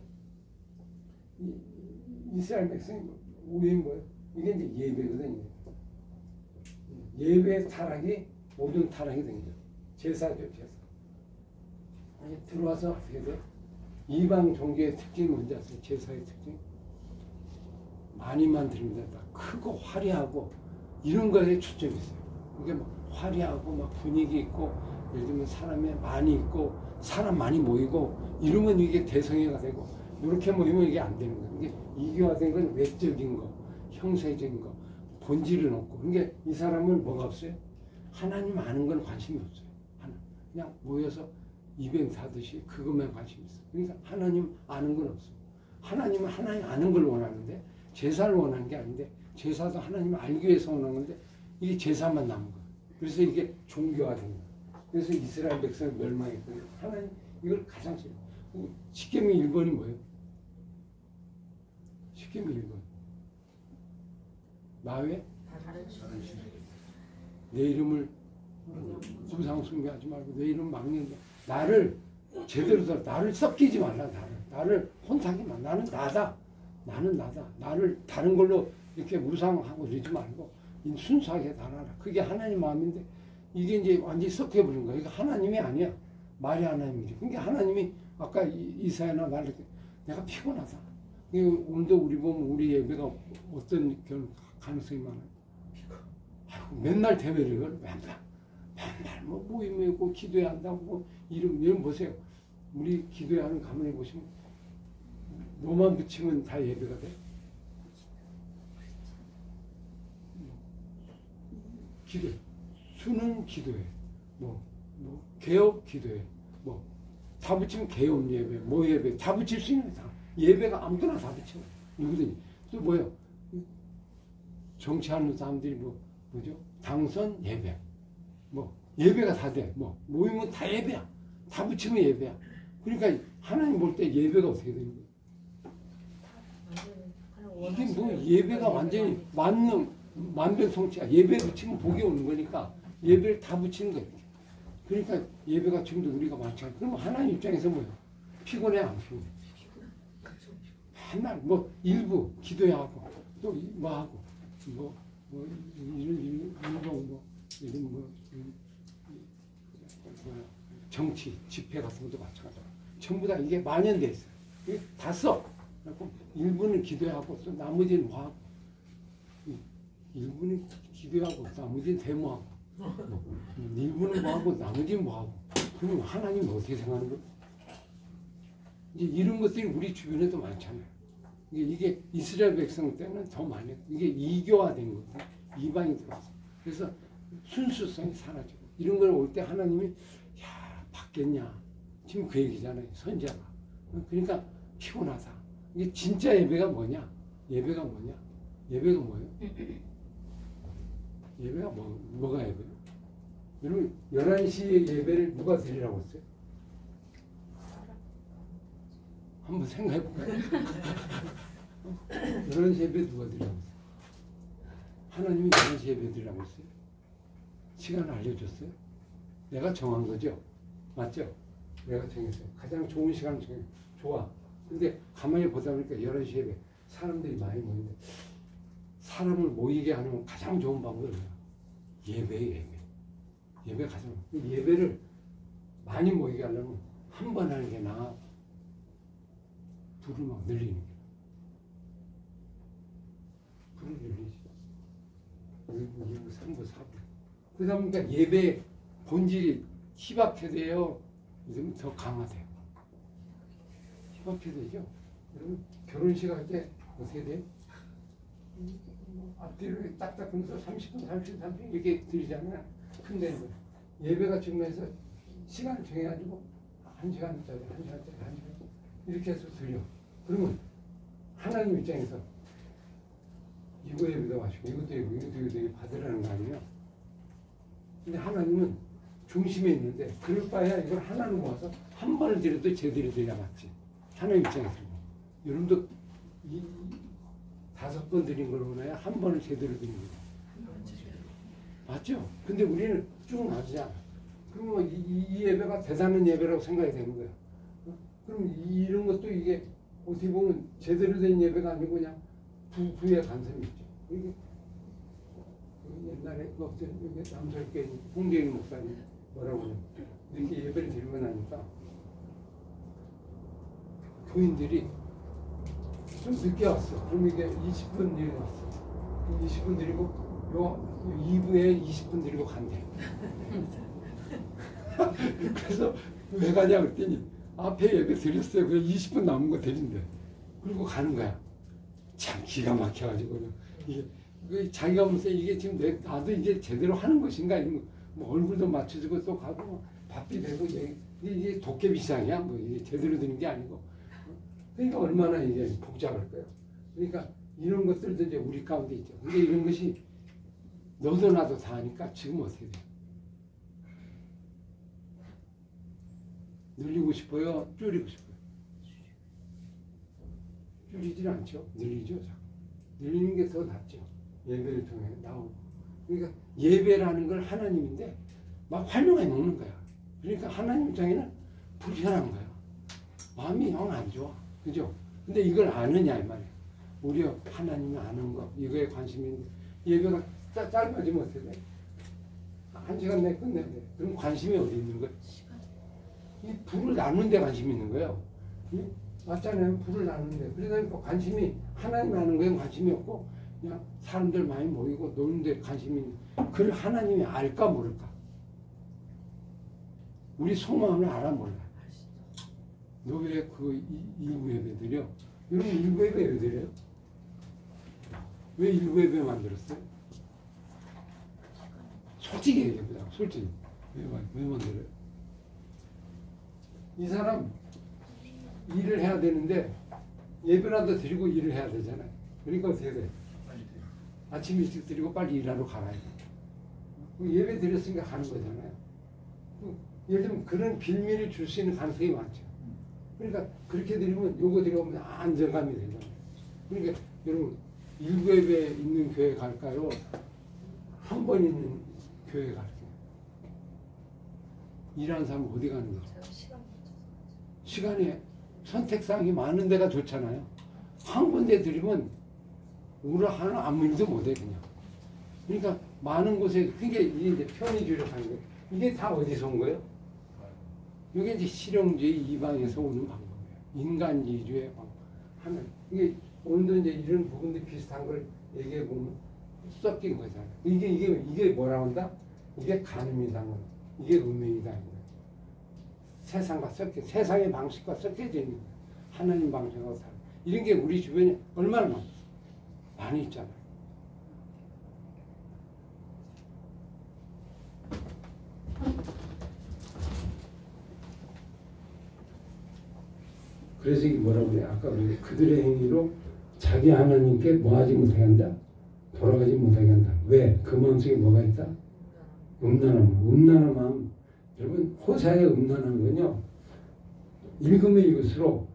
이스라엘 백성이 오염인 거예요. 이게 이제 예배거든요. 예배의 타락이 모든 타락이 된 거예요. 제사죠, 제사. 들어와서 어떻게 돼? 이방 종교의 특징이 뭔지 아세요? 제사의 특징? 많이만 드립니다. 크고 화려하고 이런 거에 초점이 있어요. 이게 막 화려하고 막 분위기 있고 예를 들면 사람이 많이 있고 사람 많이 모이고 이러면 이게 대성회가 되고 이렇게 모이면 이게 안 되는 거예요. 이게 이교화된 건 외적인 거, 형세적인 거, 본질은 없고. 그러니까 이 사람은 뭐가 없어요? 하나님 아는 건 관심이 없어요. 그냥 모여서 이벤트 하듯이 그것만 관심이 있어요. 그러니까 하나님 아는 건 없어요. 하나님은 하나님 아는 걸 원하는데 제사를 원하는 게 아닌데 제사도 하나님 알기 위해서 원하는 건데 이게 제사만 남은 거예요. 그래서 이게 종교화된 거예요. 그래서 이스라엘 백성이 멸망했거든요. 하나님 이걸 가장 싫어. 십계명 1번이 뭐예요? 십계명 1번. 나 외 내 이름을 우상 숭배하지 말고 내 이름 막는다. 나를 제대로 들어. 나를 섞이지 말라. 나를 혼탁이 말. 나는 나다. 나는 나다. 나를 다른 걸로 이렇게 우상하고 이러지 말고 순수하게 달아라. 그게 하나님 마음인데 이게 이제 완전히 섞여버린 거야. 이거 하나님이 아니야. 말이 하나님이지. 그러니까 하나님이 아까 이사야나 말할 때 내가 피곤하다. 오늘도 우리 보면 우리 예배가 어떤 가능성이 많아요. 아이고, 맨날 대회를 걸 맨날 뭐 모임에 있고 기도해야 한다고 뭐 이름 보세요. 우리 기도하는 가문에 보시면 뭐만 붙이면 다 예배가 돼. 기도, 수능 기도해, 뭐 개업 기도해, 뭐 다 붙이면 개업 예배, 뭐 예배 다 붙일 수 있는 다 예배가 아무거나 다 붙여. 누구든지 또 뭐요? 정치하는 사람들이 뭐죠? 당선 예배, 뭐 예배가 다 돼. 뭐 모이면 다 예배야. 다 붙이면 예배야. 그러니까 하나님 볼 때 예배가 어떻게 되는 거야? 이게 뭐 예배가 완전히 만병통치야. 예배 붙이면 복이 오는 거니까 예배를 다 붙이는 거예요. 그러니까 예배가 지금도 우리가 많잖아요. 그럼 하나님 입장에서 뭐예요? 피곤해 안 피곤해? 맨날 뭐 일부 기도해야 하고 또 뭐 하고 정치 집회 같은 것도 마찬가지야. 전부 다 이게 만연돼 있어요. 이게 다 써. 일부는 기도하고 또 나머지는 뭐 하고. 일부는 기도하고 나머지는 데모하고. 일부는 뭐 하고 나머지는 뭐 하고. 그럼 하나님은 어떻게 생각하는 거예요? 이제 이런 것들이 우리 주변에도 많잖아요. 이게 이스라엘 백성 때는 더 많이 이게 이교화된 거예요. 이방이 들어서. 그래서 순수성이 사라지고 이런 걸 올 때 하나님이 야 받겠냐. 지금 그 얘기잖아요. 선자가. 그러니까 피곤하다. 이게 진짜 예배가 뭐냐? 예배가 뭐냐? 예배가 뭐예요? 예배가 뭐가 예배예요? 여러분 11시에 예배를 누가 드리라고 했어요? 한번 생각해 볼까요? 11시 예배 누가 드리라고 했어요? 하나님이 11시 예배 드리라고 했어요? 시간을 알려줬어요? 내가 정한 거죠? 맞죠? 내가 정했어요. 가장 좋은 시간을 정했어요. 좋아. 근데 가만히 보다 보니까 11시 예배 사람들이 많이 모이는데 사람을 모이게 하는 가장 좋은 방법은 예배예요. 예배 가장 예배를 많이 모이게 하려면 한 번 하는 게 나아. 불을 막 늘리는 게. 불을 늘리지. 1부, 3부, 4부. 그러다 보니까 예배 본질이 희박해져요. 이러면 더 강화돼요. 희박해지죠. 여러분 결혼식 할 때 어떻게 돼요? 앞뒤로 딱딱 끊어서 30분, 30분 이렇게 드리잖아요. 근데 예배가 중요해서 시간을 정해가지고 1시간짜리, 1시간짜리, 1시간 이렇게 해서 드려. 그러면 하나님 입장에서 이거 예배도 하시고 이것도 예배 받으라는 거 아니에요? 근데 하나님은 중심에 있는데 그럴 바에야 이걸 하나님 모아서 한 번을 드려도 제대로 드려야 맞지. 하나님 입장에서. 여러분도 5번 드린 걸 보나요? 한 번을 제대로 드린 거예요. 맞죠? 근데 우리는 쭉 맞으잖아. 그러면 이 예배가 대단한 예배라고 생각이 되는 거예요. 그럼 이런 것도 이게 어떻게 보면 제대로 된 예배가 아니고 그냥 부의 간섭이 있죠. 이게 옛날에 여기 남설교회 홍대인 목사님 뭐라고 그래요? 이렇게 예배를 드리고 나니까 교인들이 좀 늦게 왔어. 그럼 이게 20분 뒤에 왔어. 20분 드리고 요 2부에 20분 드리고 간대. 그래서 왜 가냐 그랬더니 앞에 예배 드렸어요. 그래서 20분 남은 거 드린대. 그리고 가는 거야. 참 기가 막혀가지고 이게 자기가 보면서 이게 지금 나도 이게 제대로 하는 것인가, 아니면 뭐 얼굴도 맞춰주고 또 가고 뭐 밥비 되고 이게 도깨비상이야, 뭐 이게 제대로 되는 게 아니고. 그러니까 얼마나 이게 복잡할 거예요. 그러니까 이런 것들도 이제 우리 가운데 있죠. 근데 이런 것이 너도 나도 다 하니까 지금 어떻게 돼요? 늘리고 싶어요? 줄이고 싶어요? 줄이질 않죠. 늘리죠. 늘리는 게 더 낫죠. 예배를 통해 나오고. 그러니까 예배라는 걸 하나님인데 막 활용해 놓는 거야. 그러니까 하나님 입장에는 불편한 거야. 마음이 영 안 좋아. 그죠? 근데 이걸 아느냐 이 말이야. 우리 하나님이 아는 거, 이거에 관심이 있는데 예배가 짧아지면 어떻게 돼? 1시간 내에 끝내야 돼. 그럼 관심이 어디 있는 거야? 이 불을 나누는 데 관심이 있는 거예요. 맞잖아요. 불을 나누는데. 그러다 관심이 하나님 아는 거에 관심이 없고 그냥 사람들 많이 모이고 노는 데 관심이 있는. 그걸 하나님이 알까 모를까? 우리 속마음을 알아 몰라. 너 왜 그 일부 예배 드려? 여러분 일부 예배 왜 드려요? 왜 일부 예배 만들었어요? 솔직히 얘기해보자. 솔직히. 왜 만들어요? 이 사람 일을 해야 되는데 예배라도 드리고 일을 해야 되잖아요. 그러니까 어떻게 돼? 아침 일찍 드리고 빨리 일하러 가라. 예배 드렸으니까 가는 거잖아요. 예를 들면 그런 빌미를 줄 수 있는 가능성이 많죠. 그러니까 그렇게 드리면 요거 드리면 안정감이 되잖아요. 그러니까 여러분 일부 예배 있는 교회 갈까요? 한 번 있는 교회 갈까요? 일하는 사람 어디 가는 거죠? 시간에 선택사항이 많은 데가 좋잖아요. 한 군데 드리면 우리 하나 아무 일도 못해 그냥. 그러니까 많은 곳에 그게 이제 편의주력하는 거예요. 이게 다 어디서 온 거예요? 이게 이제 실용주의 이방에서 오는 방법이에요. 인간주의의 방법. 하는 이게 오늘도 이제 이런 부분들 비슷한 걸 얘기해 보면 섞인 거잖아요. 이게 뭐라고 한다? 이게 간음이다. 이게 음행이다. 세상과 섞여, 세상의 방식과 섞여져 있는 거예요. 하나님 방식하고 다른. 이런 게 우리 주변에 얼마나 많이 있잖아요. 그래서 이게 뭐라고 그래? 아까 우리 그들의 행위로 자기 하나님께 뭐하지 못하게 한다? 돌아가지 못하게 한다. 왜? 그 마음속에 뭐가 있다? 음란한 마음. 여러분 호사의 음란한 건요. 읽으면 읽을수록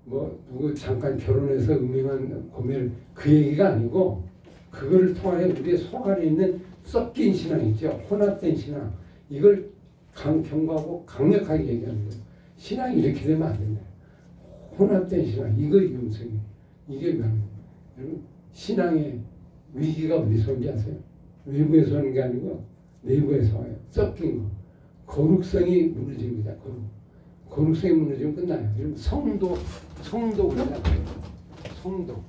뭐 누구 잠깐 결혼해서 음행한 고멜 그 얘기가 아니고 그거를 통하여 우리의 속 안에 있는 섞인 신앙 있죠. 혼합된 신앙. 이걸 경고하고 강력하게 얘기하는 거예요. 신앙이 이렇게 되면 안 된다. 혼합된 신앙. 이거 음성이. 이게 명. 여러분 신앙의 위기가 어디서 오는지 아세요? 외부에서 오는 게 아니고 내부에서 와요. 섞인 거. 거룩성이 무너지는 거다. 거룩성이 무너지면 끝나요. 여러분 성도 그러잖아요. 성전,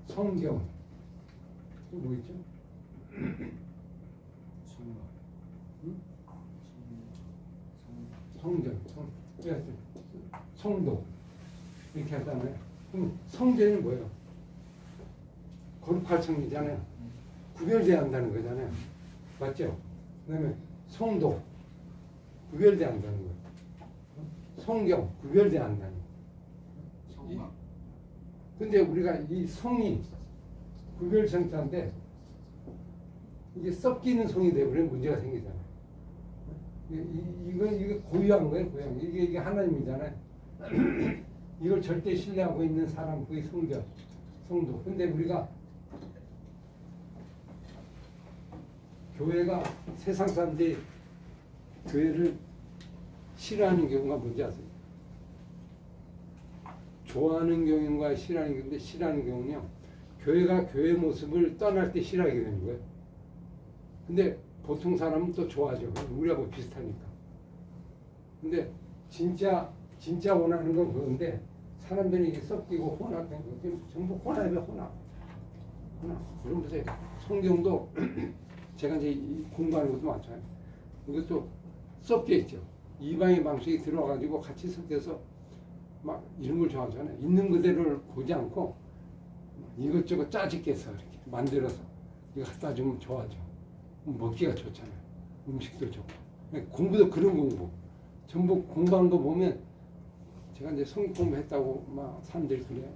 성경, 또 뭐 있죠? 성전, 성도 이렇게 하잖아요. 그럼 성전이 뭐예요? 거룩할 성이잖아요. 구별돼야 한다는 거잖아요. 맞죠? 그 다음에 성도 구별돼야 한다는 거예요. 성경 구별돼야 한다는 거예요. 근데 우리가 이 성이 구별성자인데 이게 섞이는 성이 되버리면 문제가 생기잖아요. 이거 고유한 거예요. 고유한 거. 이게 하나님이잖아요. 이걸 절대 신뢰하고 있는 사람 그게 성도. 근데 우리가 교회가 세상 사람들이 교회를 싫어하는 경우가 뭔지 아세요? 좋아하는 경우인가 싫어하는 경우인데 싫어하는 경우는요. 교회가 교회 모습을 떠날 때 싫어하게 되는 거예요. 근데 보통 사람은 또 좋아하죠. 우리하고 비슷하니까. 근데 진짜 원하는 건 그건데 사람들이 이게 섞이고 혼합된 거 전부 혼합이에요. 혼합. 여러분 보세요. 성경도 제가 이제 공부하는 것도 많잖아요. 이것도 섞여 있죠. 이방의 방식이 들어와가지고 같이 섞여서 막 이런 걸 좋아하잖아요. 있는 그대로를 보지 않고 이것저것 짜집게서 이렇게 만들어서 이거 갖다 주면 좋아져. 먹기가 좋잖아요. 음식도 좋고. 공부도 그런 공부. 전부 공부한 거 보면 제가 이제 성경 공부했다고 막 사람들이 그래요.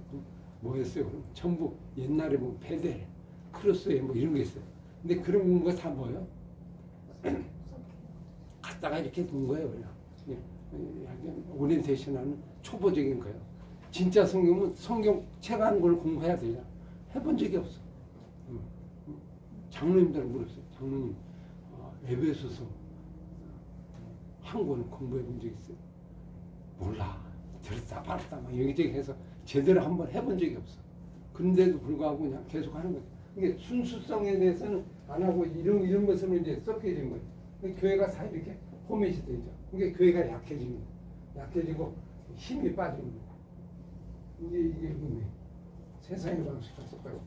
뭐 했어요? 그럼 전부 옛날에 뭐 베델, 크로스에 뭐 이런 게 있어요. 근데 그런 공부가 다 뭐예요? 갖다가 이렇게 놓은 거예요, 그냥. 오리엔테이션하는 초보적인 거예요. 진짜 성경은 성경 책 한 걸 공부해야 되냐? 해본 적이 없어. 장로님들 물었어요. 장로님, 에베소서 한 권 공부해 본 적 있어요? 몰라. 들었다 말았다 막 여기저기 해서 제대로 한번 해본 적이 없어. 그런데도 불구하고 그냥 계속 하는 거죠. 이게 순수성에 대해서는 안 하고 이런 것으로 이제 섞여진 거예요. 교회가 다 이렇게 포맷이 되죠. 이게 교회가 약해지는 거예요. 약해지고 힘이 빠지는 거예요. 이게 의미. 세상의 방식 같을까요?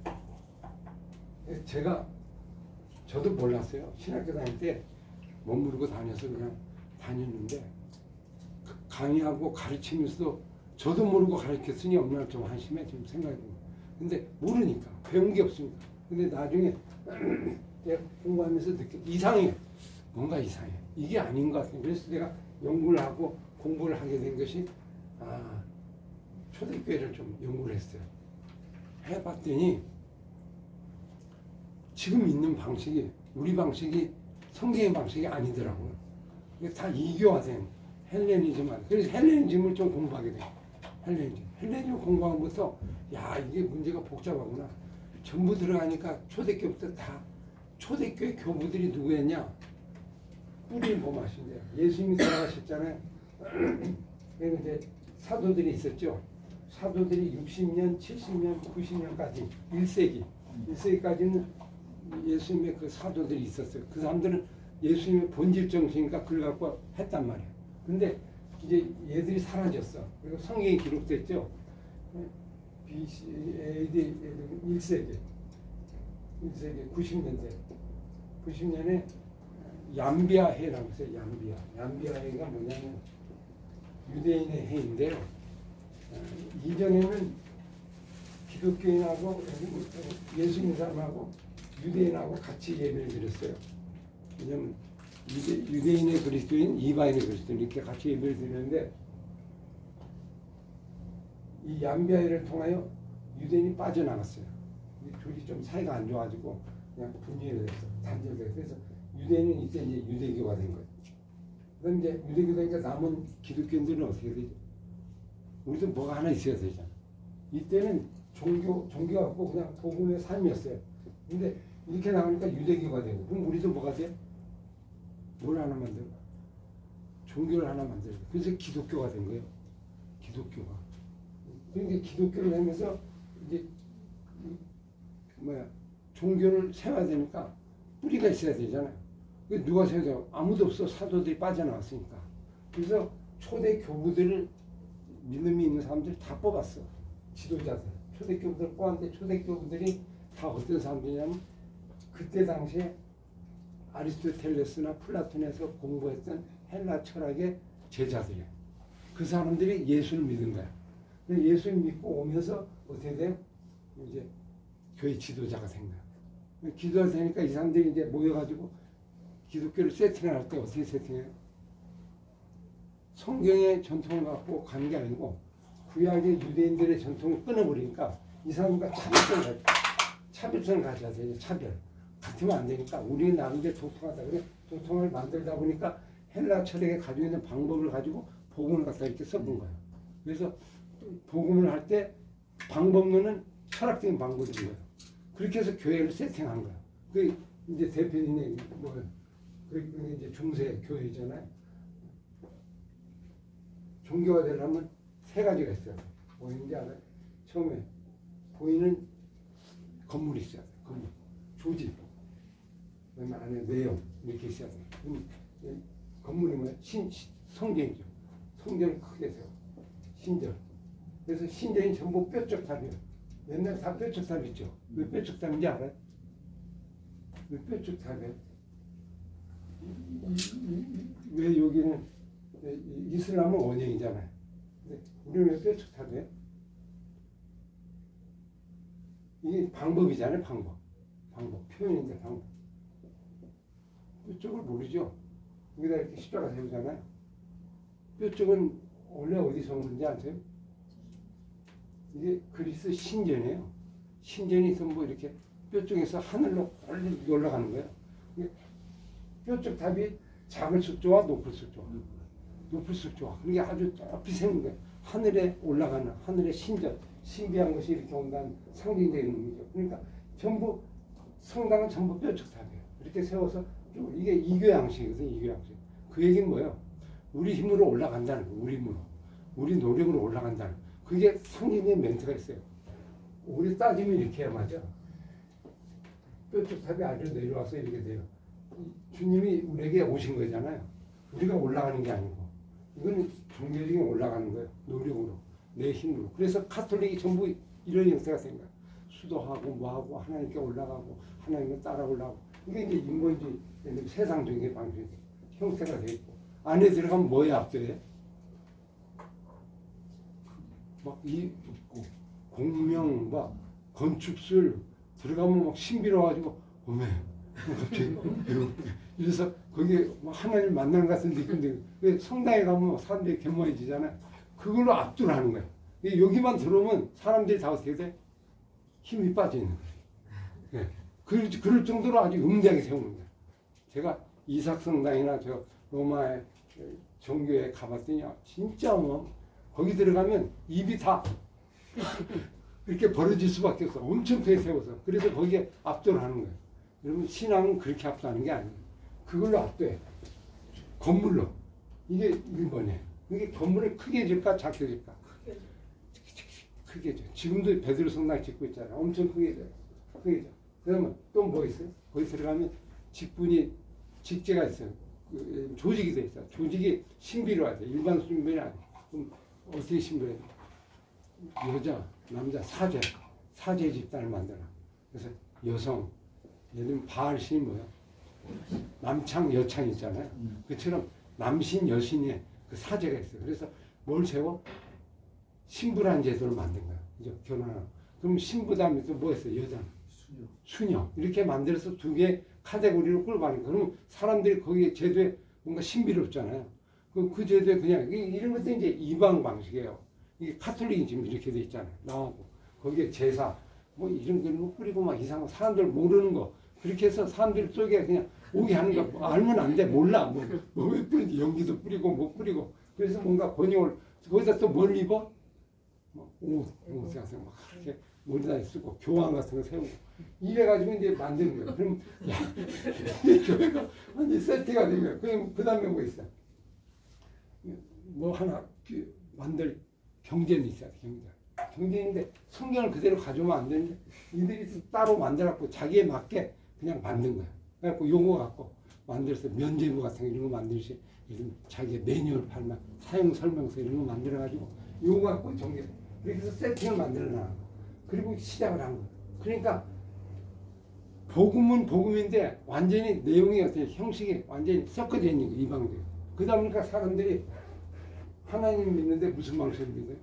저도 몰랐어요. 신학교 다닐 때 머무르고 다녀서 그냥 다녔는데 강의하고 가르치면서도 저도 모르고 가르쳤으니 없나 좀 한심해 좀 생각이 듭니다. 근데 모르니까 배운 게 없으니까. 근데 나중에 내가 공부하면서 이상해. 뭔가 이상해. 이게 아닌 것 같아요. 그래서 내가 연구를 하고 공부를 하게 된 것이 초대교회를 좀 연구를 했어요. 해봤더니 지금 있는 방식이 우리 방식이 성경의 방식이 아니더라고요. 이게 다 이교화된 헬레니즘만. 그래서 헬레니즘을 좀 공부하게 돼요. 헬레니즘 공부하면서 야 이게 문제가 복잡하구나. 전부 들어가니까 초대교부터 다 초대교회 교부들이 누구였냐? 뿌리 보마신데요. 예수님이 돌아가셨잖아요. 그래서 이제 사도들이 있었죠. 사도들이 60년, 70년, 90년까지 1세기까지는 예수님의 그 사도들이 있었어요. 그 사람들은 예수님의 본질 정신이니까 그걸 갖고 했단 말이에요. 근데 이제 얘들이 사라졌어. 그리고 성경에 기록됐죠. BC, AD 1세기 90년에 얀비아 해라고 했어요. 얀비아 해가 뭐냐면 유대인의 해인데요. 이전에는 기독교인하고 예수 믿는 사람하고 유대인하고 같이 예배를 드렸어요. 왜냐면 유대인의 그리스도인, 이방인의 그리스도인 이렇게 같이 예배를 드렸는데 이 얀비아해를 통하여 유대인이 빠져나갔어요. 둘이 좀 사이가 안 좋아가지고 그냥 분열이 됐어. 단절됐어. 그래서 유대인은 이때 이제 유대교가 된 거예요. 그럼 이제 유대교 되니까 남은 기독교인들은 어떻게 되죠? 우리도 뭐가 하나 있어야 되잖아. 이때는 종교 갖고 그냥 복음의 삶이었어요. 근데 이렇게 나오니까 유대교가 되고, 그럼 우리도 뭐가 돼? 뭘 하나 만들어? 종교를 하나 만들어. 그래서 기독교가 된 거예요. 기독교가. 그러니까 기독교를 하면서 이제 종교를 세워야 되니까 뿌리가 있어야 되잖아요. 누가 세워야 돼요? 아무도 없어. 사도들이 빠져나왔으니까. 그래서 초대 교부들을 믿음이 있는 사람들이 다 뽑았어. 지도자들. 초대 교부들을 뽑았는데 초대 교부들이 다 어떤 사람들이냐면 그때 당시에 아리스토텔레스나 플라톤에서 공부했던 헬라 철학의 제자들이에요. 그 사람들이 예수를 믿은 거야. 예수를 믿고 오면서 어떻게 돼요? 이제 교회 지도자가 된 거야. 기도가 되니까 이 사람들이 이제 모여가지고 기독교를 세팅할 때 어떻게 세팅해요? 성경의 전통을 갖고 가는 게 아니고 구약의 유대인들의 전통을 끊어버리니까 이 사람과 차별성을 가져야 돼요. 차별. 같으면 안 되니까 우리는 나름대로 독특하다. 그래 독특을 만들다 보니까 헬라 철학에 가지고 있는 방법을 가지고 복음을 갖다 이렇게 섞은 거예요. 그래서 복음을 할 때 방법론은 철학적인 방법인 거예요. 그렇게 해서 교회를 세팅한 거예요. 그 이제 대표님이 그 이제 중세 교회잖아요. 종교가 되려면 세 가지가 있어요. 뭐인지 알아요? 처음에 보이는 건물이 있어야 돼요. 건물. 조직. 그다음에 안에 내용 이렇게 있어야 돼요. 건물이 뭐야? 성전이죠. 성전을 크게 세워. 신전. 그래서 신전이 전부 뼈쪽탑이에요. 옛날에 다 뼈쪽탑 있죠. 왜 뼈쪽탑인지 알아요? 왜 뼈쪽탑이에요? 왜 여기는 이슬람은 원형이잖아요. 근데 우리는 왜 뼈쪽 탑이에요? 이게 방법이잖아요, 방법. 표현인데 방법. 뼈쪽을 모르죠? 여기다 이렇게 십자가 세우잖아요. 뼈쪽은 원래 어디서 오는지 아세요? 이게 그리스 신전이에요. 신전이 전부 이렇게 뼈쪽에서 하늘로 빨리 올라가는 거예요. 뼈쪽 탑이 작을수록 좋아, 높을수록 좋아. 높을수록 좋아. 그게 아주 높이 세운 거예요. 하늘에 올라가는 하늘의 신전, 신비한 것이 이렇게 온다는 상징적인 의미죠. 그러니까 전부 성당은 전부 뼈쪽 탑이에요. 이렇게 세워서 이게 이교 양식이거든요. 이교 양식. 그 얘기는 뭐예요? 우리 힘으로 올라간다는 거예요. 우리 힘으로. 우리 노력으로 올라간다는 거예요. 그게 상징적인 멘트가 있어요. 우리 따지면 이렇게 해야 맞아. 뼈쪽 탑이 아주 내려와서 이렇게 돼요. 주님이 우리에게 오신 거잖아요. 우리가 올라가는 게 아니고. 이거는 종교적인 올라가는 거예요. 노력으로. 내 힘으로. 그래서 카톨릭이 전부 이런 형태가 된 거예요. 수도하고 뭐하고 하나님께 올라가고 하나님을 따라 올라가고. 이게 이제 인본주의 세상적인 방식 형태가 되어 있고. 안에 들어가면 뭐에 압도해? 막 이 공명, 막 건축술 들어가면 막 신비로워가지고 어메 갑자기 이래서 거기에 하나님 만나는 것 같은 느낌인데 왜 성당에 가면 사람들이 겸허해지잖아요. 그걸로 압도를 하는 거예요. 여기만 들어오면 사람들이 다 어떻게 돼? 힘이 빠져 있는 거예요. 네. 그럴 정도로 아주 응대하게 세우는 거예요. 제가 이삭 성당이나 저 로마의 정교에 가봤더니 진짜 거기 들어가면 입이 다 이렇게 벌어질 수밖에 없어. 엄청 크게 세워서. 그래서 거기에 압도를 하는 거예요. 여러분 신앙은 그렇게 압도하는 게 아니에요. 그걸로 압도해. 건물로. 이게 1번이에요. 이게 건물을 크게 질까 작게 질까? 크게 져. 지금도 베드로 성당 짓고 있잖아요. 엄청 크게 져요. 크게 져. 그러면 또 뭐 있어요? 거기 들어가면 직분이 직제가 있어요. 조직이 돼 있어요. 조직이 신비로워야 돼. 일반 신비는 아니에요. 그럼 어떻게 신비해요? 여자, 남자, 사제 집단을 만들어. 그래서 여성, 예를 들면 바알 신이 뭐예요? 남창, 여창 있잖아요. 그처럼 남신, 여신의 그 사제가 있어요. 그래서 뭘 세워? 신부라는 제도를 만든 거예요. 그죠? 결혼하고. 그럼 신부 다음에 또 뭐 했어요? 여자는? 수녀. 이렇게 만들어서 두 개의 카테고리로 끌고 가는 거예요. 그러면 사람들이 거기에 제도에 뭔가 신비롭잖아요. 그 제도에 그냥, 이런 것도 이제 이방 방식이에요. 이게 카톨릭이 지금 이렇게 돼 있잖아요. 나오고. 거기에 제사, 뭐 이런 거 뿌리고 막 이상한 사람들 모르는 거. 그렇게 해서 사람들 속에 그냥 오게 하는 거. 뭐 알면 안 돼. 몰라. 왜 뿌리지? 연기도 뿌리고 뭐 뿌리고. 그래서 뭔가 번역을, 거기다 또 뭘 입어? 옷 같은 거 막 이렇게 머리다 쓰고 교황 같은 거 세우고. 이래가지고 이제 만드는 거예요. 그럼, 야, 이 교회가 완전 세트가 된 거예요. 그럼 그 다음에 뭐 있어요? 뭐 하나 만들 경제는 있어야 돼, 경제인데 성경을 그대로 가져오면 안 되는데 이들이 따로 만들었고 자기에 맞게 그냥 만든 거야. 그래갖고 요거 갖고 만들어서 면제부 같은 거 이런 거 만들지, 자기의 매뉴얼 팔면 사용 설명서 이런 거 만들어가지고 요거 갖고 정리. 그렇게 해서 세팅을 만들어 놔. 그리고 시작을 한 거야. 그러니까 복음은 복음인데 완전히 내용이 어떻게 형식이 완전히 섞어져 있는 거야, 이방들. 그러다 보니까 사람들이 하나님 믿는데 무슨 방식을 믿어요?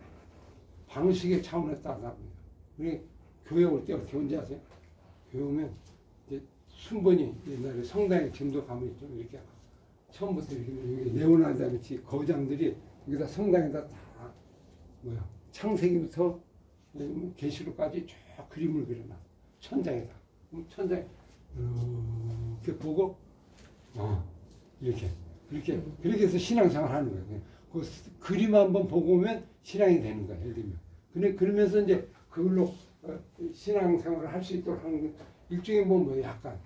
방식의 차원에 따라갑니다. 우리 교회 올 때 어떻게 온지 아세요? 교회 오면 이제 순번이 옛날에 성당에 지금도 가면 좀 이렇게 처음부터 이렇게 네오나다 같이 거장들이 여기다 성당에다 다 뭐야 창세기부터 계시록까지 쫙 그림을 그려놔. 천장에다. 천장에 이렇게 보고 이렇게 그렇게 해서 신앙생활 하는 거예요. 그 그림 한번 보고 오면 신앙이 되는 거예요. 예를 들면. 근데 그러면서 이제 그걸로 신앙생활을 할 수 있도록 하는 게 일종의 뭐 약간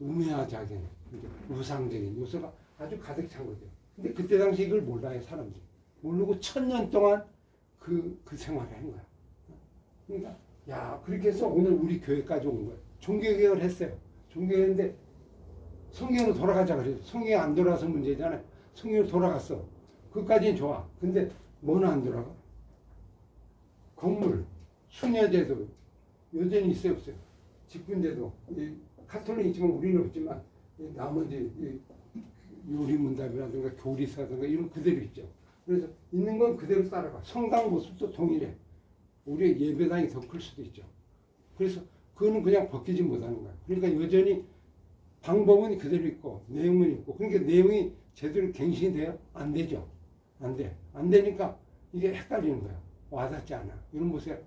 우매화적인 우상적인 요소가 아주 가득 찬 거죠. 근데 그때 당시 이걸 몰라요, 사람들이. 모르고 1000년 동안 그 생활을 한 거야. 그러니까 야, 그렇게 해서 오늘 우리 교회까지 온 거예요. 종교개혁을 했어요. 종교개혁인데 성경으로 돌아가자 그래요. 성경이 안 돌아가서 문제잖아요. 성경으로 돌아갔어. 그까지는 좋아. 근데 뭐는 안 돌아가? 건물, 수녀제도 여전히 있어요, 없어요? 직분제도. 카톨릭 있지만 우리는 없지만 나머지 요리문답이라든가 교리사든가 이런 그대로 있죠. 그래서 있는 건 그대로 따라가. 성당 모습도 동일해. 우리의 예배당이 더 클 수도 있죠. 그래서 그거는 그냥 벗기지 못하는 거야. 그러니까 여전히 방법은 그대로 있고 내용은 있고, 그러니까 내용이 제대로 갱신이 돼요? 안 되죠. 안 돼. 안 되니까 이게 헷갈리는 거야. 와닿지 않아. 이런 곳에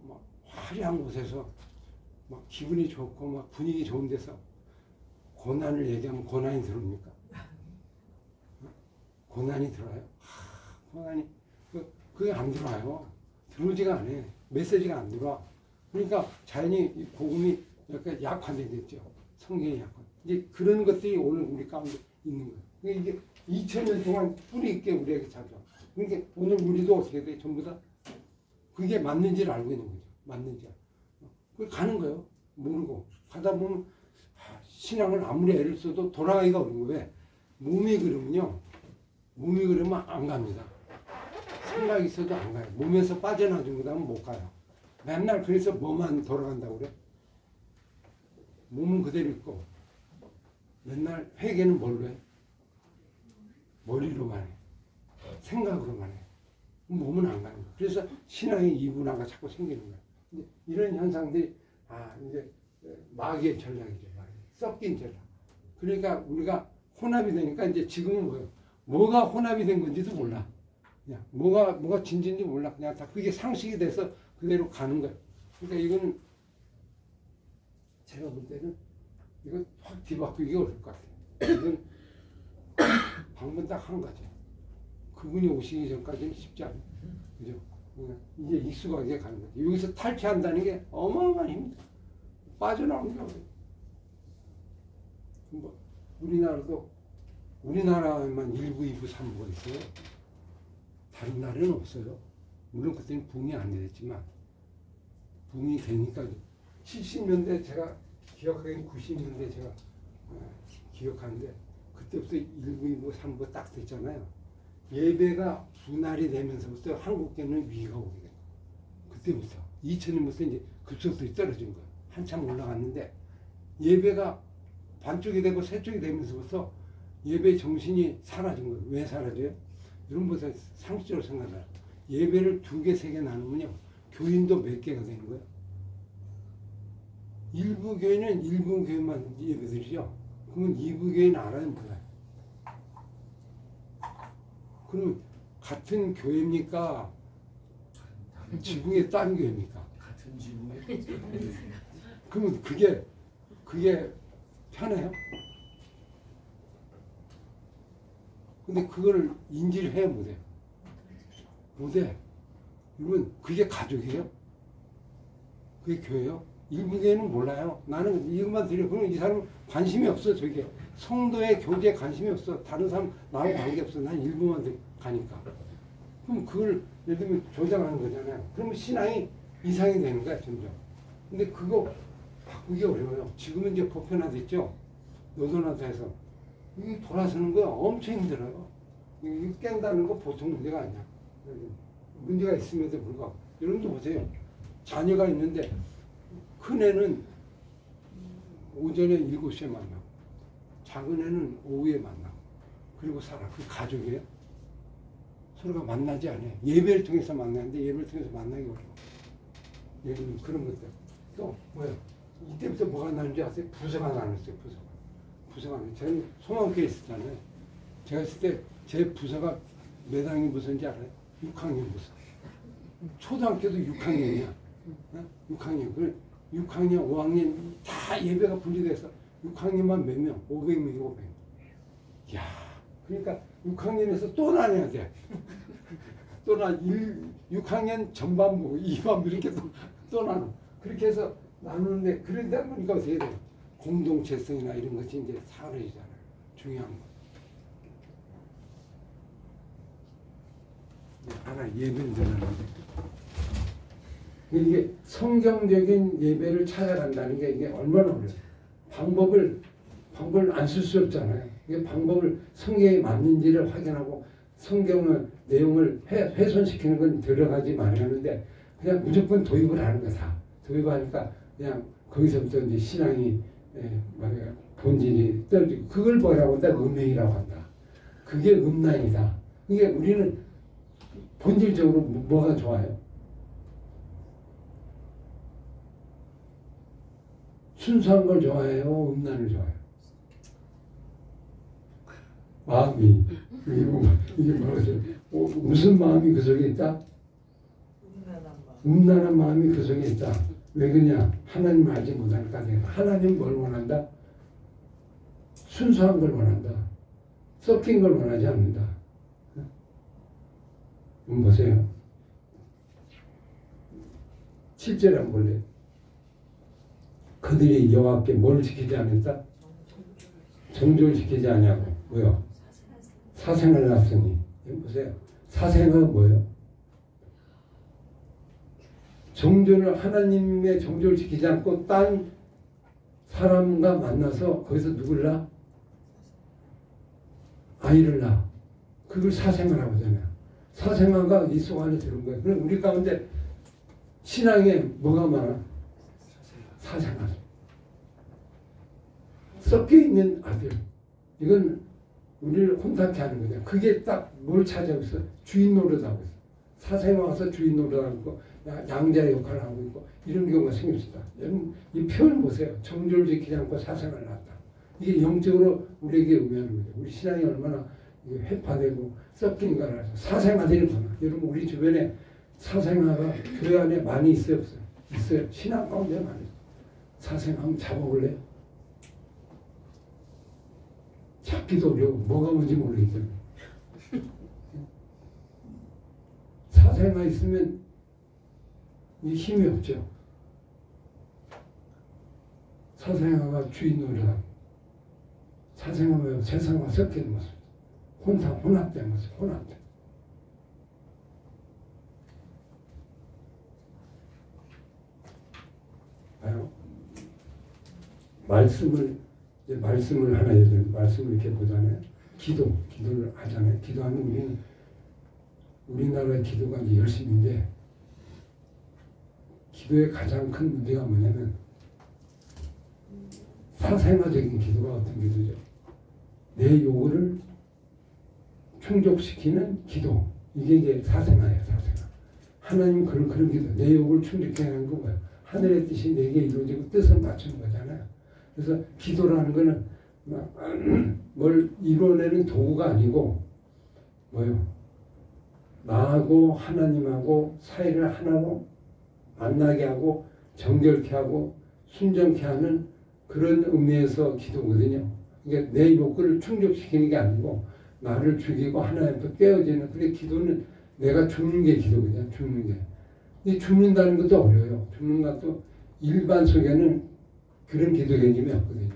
막 화려한 곳에서 막 기분이 좋고 막 분위기 좋은 데서 고난을 얘기하면 고난이 들어옵니까? 고난이 들어와요? 고난이 그게 안 들어와요. 들어오지가 않아. 메시지가 안 들어와. 그러니까 자연히 이 복음이 약간 약화되겠죠. 성경이 약화. 이제 그런 것들이 오늘 우리 가운데 있는 거예요. 그러니까 이게 2000년 동안 뿌리 있게 우리에게 찾아. 그러니까 오늘 우리도 어떻게 돼? 전부 다 그게 맞는지를 알고 있는 거죠. 맞는지. 그 가는 거예요. 모르고 가다 보면 신앙을 아무리 애를 써도 돌아가기가 어려운 거예요. 왜? 몸이 그러면요. 몸이 그러면 안 갑니다. 생각이 있어도 안 가요. 몸에서 빠져나준 거다면 못 가요. 맨날 그래서 뭐만 돌아간다고 그래? 몸은 그대로 있고 맨날 회개는 뭘로 해? 머리로만 해. 생각으로만 해. 몸은 안 가는 거야. 그래서 신앙의 이분화가 자꾸 생기는 거야. 근데 이런 현상들이 이제 마귀의 전략이죠. 섞인 전략. 그러니까 우리가 혼합이 되니까 이제 지금은 뭐예요? 뭐가 혼합이 된 건지도 몰라. 그냥 뭐가 진진지 몰라. 그냥 다 그게 상식이 돼서 그대로 가는 거예요. 그러니까 이거는 제가 볼 때는 이거 확 뒤바꾸기 어려울 것 같아요. 이건 방법 딱 한 가지. 그분이 오시기 전까지는 쉽지 않아요. 그죠? 이제 익숙하게 가는 거죠. 여기서 탈피한다는 게 어마어마한 힘입니다. 빠져나오는 게 어려워요. 뭐 우리나라에만 1부, 2부, 3부가 있어요. 다른 나라는 없어요. 물론 그때는 붐이 안 됐지만 붐이 되니까 70년대 제가 기억하기엔 90년대 제가 기억하는데 그때부터 1부, 2부, 3부 딱 됐잖아요. 예배가 분할이 되면서부터 한국교회는 위기가 오게 된 거예요. 그때부터 2000년부터 이제 급속도로 떨어진 거예요. 한참 올라갔는데 예배가 반쪽이 되고 세쪽이 되면서부터 예배 정신이 사라진 거예요. 왜 사라져요? 여러분 보세요. 상식적으로 생각해요. 예배를 2개, 3개 나누면요. 교인도 몇 개가 되는 거예요? 일부 교회는 일부 교회만 예배드리죠. 그러면 2부 교회는 알아요, 몰라요? 그럼 같은 교회입니까? 지붕의 딴 교회입니까? 같은 지붕에 그러면 그게 편해요? 근데 그걸 인지를 해야 못해요. 못해. 그러면 그게 가족이에요? 그게 교회예요? 일부 교회는 몰라요. 나는 이것만 들려. 그러면 이 사람은 관심이 없어. 저게 성도의 교제에 관심이 없어. 다른 사람 나하고 관계없어. 난 일부만 가니까. 그럼 그걸 예를 들면 조장하는 거잖아요. 그러면 신앙이 이상이 되는 거야, 점점. 근데 그거 바꾸기 어려워요. 지금은 이제 보편화됐죠. 노도나도 해서. 이게 돌아서는 거 엄청 힘들어요. 이게 깬다는 거 보통 문제가 아니야. 문제가 있음에도 불구하고. 여러분도 보세요. 자녀가 있는데 큰 애는 오전에 7시에 만나고 작은 애는 오후에 만나고 그리고 살아. 그 가족이에요. 서로가 만나지 않아요. 예배를 통해서 만나는데 예배를 통해서 만나기 어려워. 예를 들면 그런 것들. 또 뭐예요? 이때부터 뭐가 나는지 아세요? 부서가 나눴어요. 부서가 나눠요. 저는 소망교회 있었잖아요. 제가 있을 때 제 부서가 몇 학년 부서인지 알아요? 6학년 부서. 초등학교도 6학년이야. 6학년. 그래 6학년, 5학년 다 예배가 분리돼서 6학년만 몇 명? 500명이 500명. 이야, 그러니까 6학년에서 또 나눠야 돼. 또 6학년 전반부, 2반부 이렇게 또 나눠. 그렇게 해서 나누는데 그러다 보니까 어떻게 돼요? 공동체성이나 이런 것이 이제 사라지잖아요. 중요한 거. 하나 예배를 드렸는데 이게 성경적인 예배를 찾아간다는 게 이게 얼마나 어려워요. 방법을 안 쓸 수 없잖아요. 이게 방법을 성경에 맞는지를 확인하고 성경의 내용을 훼손시키는 건 들어가지 말아야 하는데 그냥 무조건 도입을 하는 거야. 다 도입하니까 그냥 거기서부터 이제 신앙이 본질이 떨어지고 그걸 뭐라고 한다? 음행이라고 한다. 그게 음란이다. 이게 우리는 본질적으로 뭐가 좋아요? 순수한 걸 좋아해요? 음란을 좋아해요? 마음이 이게 뭐지? 무슨 마음이 그 속에 있다? 음란한 마음이 그 속에 있다. 왜 그러냐? 하나님을 알지 못하니까. 하나님 뭘 원한다? 순수한 걸 원한다. 섞인 걸 원하지 않는다. 보세요. 7절에 한번 볼래요? 그들이 여호와께 뭘 지키지 않았다? 정죄를 지키지 않냐고. 뭐요? 사생을 낳았으니. 보세요. 사생은 뭐예요? 정죄를, 하나님의 정죄를 지키지 않고 딴 사람과 만나서 거기서 누굴 낳아? 아이를 낳아. 그걸 사생아라고 하잖아요. 사생아가 이 속 안에 들은 거예요. 그럼 우리 가운데 신앙에 뭐가 많아? 사생아. 섞여 있는 아들. 이건 우리를 혼탁해 하는 거죠. 그게 딱 뭘 차지하고 있어? 주인 노릇하고 있어. 사생아 와서 주인 노릇하고 있고, 양자 역할을 하고 있고, 이런 경우가 생깁니다. 여러분, 이 표현 보세요. 정죄를 지키지 않고 사생아를 낳았다. 이게 영적으로 우리에게 의미하는 거죠. 우리 신앙이 얼마나 회파되고 섞인가를 알아서. 사생아들이 많아. 여러분, 우리 주변에 사생아가 교회 안에 많이 있어요, 없어요? 있어요. 신앙 가운데 많이 있어요. 사생아 한번 잡아볼래요? 잡기도 어려워. 뭐가 뭔지 모르기 때문에. 사생아 있으면 힘이 없죠. 사생아가 주인 노릇하고, 사생아가 세상과 섞이는 모습, 혼합된 모습, 혼합된. 봐요. 말씀을 하나 예를 말씀을 이렇게 보잖아요. 기도를 하잖아요. 기도하면 우리나라의 기도가 이제 열심인데, 기도의 가장 큰 문제가 뭐냐면 사생아적인 기도가 어떤 기도죠? 내 요구를 충족시키는 기도. 이게 이제 사생아예요, 사생아. 하나님 그런 기도. 내 요구를 충족하는 거 뭐예요? 하늘의 뜻이 내게 이루어지고 뜻을 맞추는 거잖아요. 그래서 기도라는 거는 뭘 이루어내는 도구가 아니고 뭐요? 나하고 하나님하고 사이를 하나로 만나게 하고 정결케 하고 순정케 하는 그런 의미에서 기도거든요. 그러니까 내 욕구를 충족시키는 게 아니고 나를 죽이고 하나님께 깨어지는. 그래 기도는 내가 죽는 게 기도거든요. 죽는 게. 이 죽는다는 것도 어려워요. 죽는 것도 일반 속에는 그런 기도 개념이 없거든요.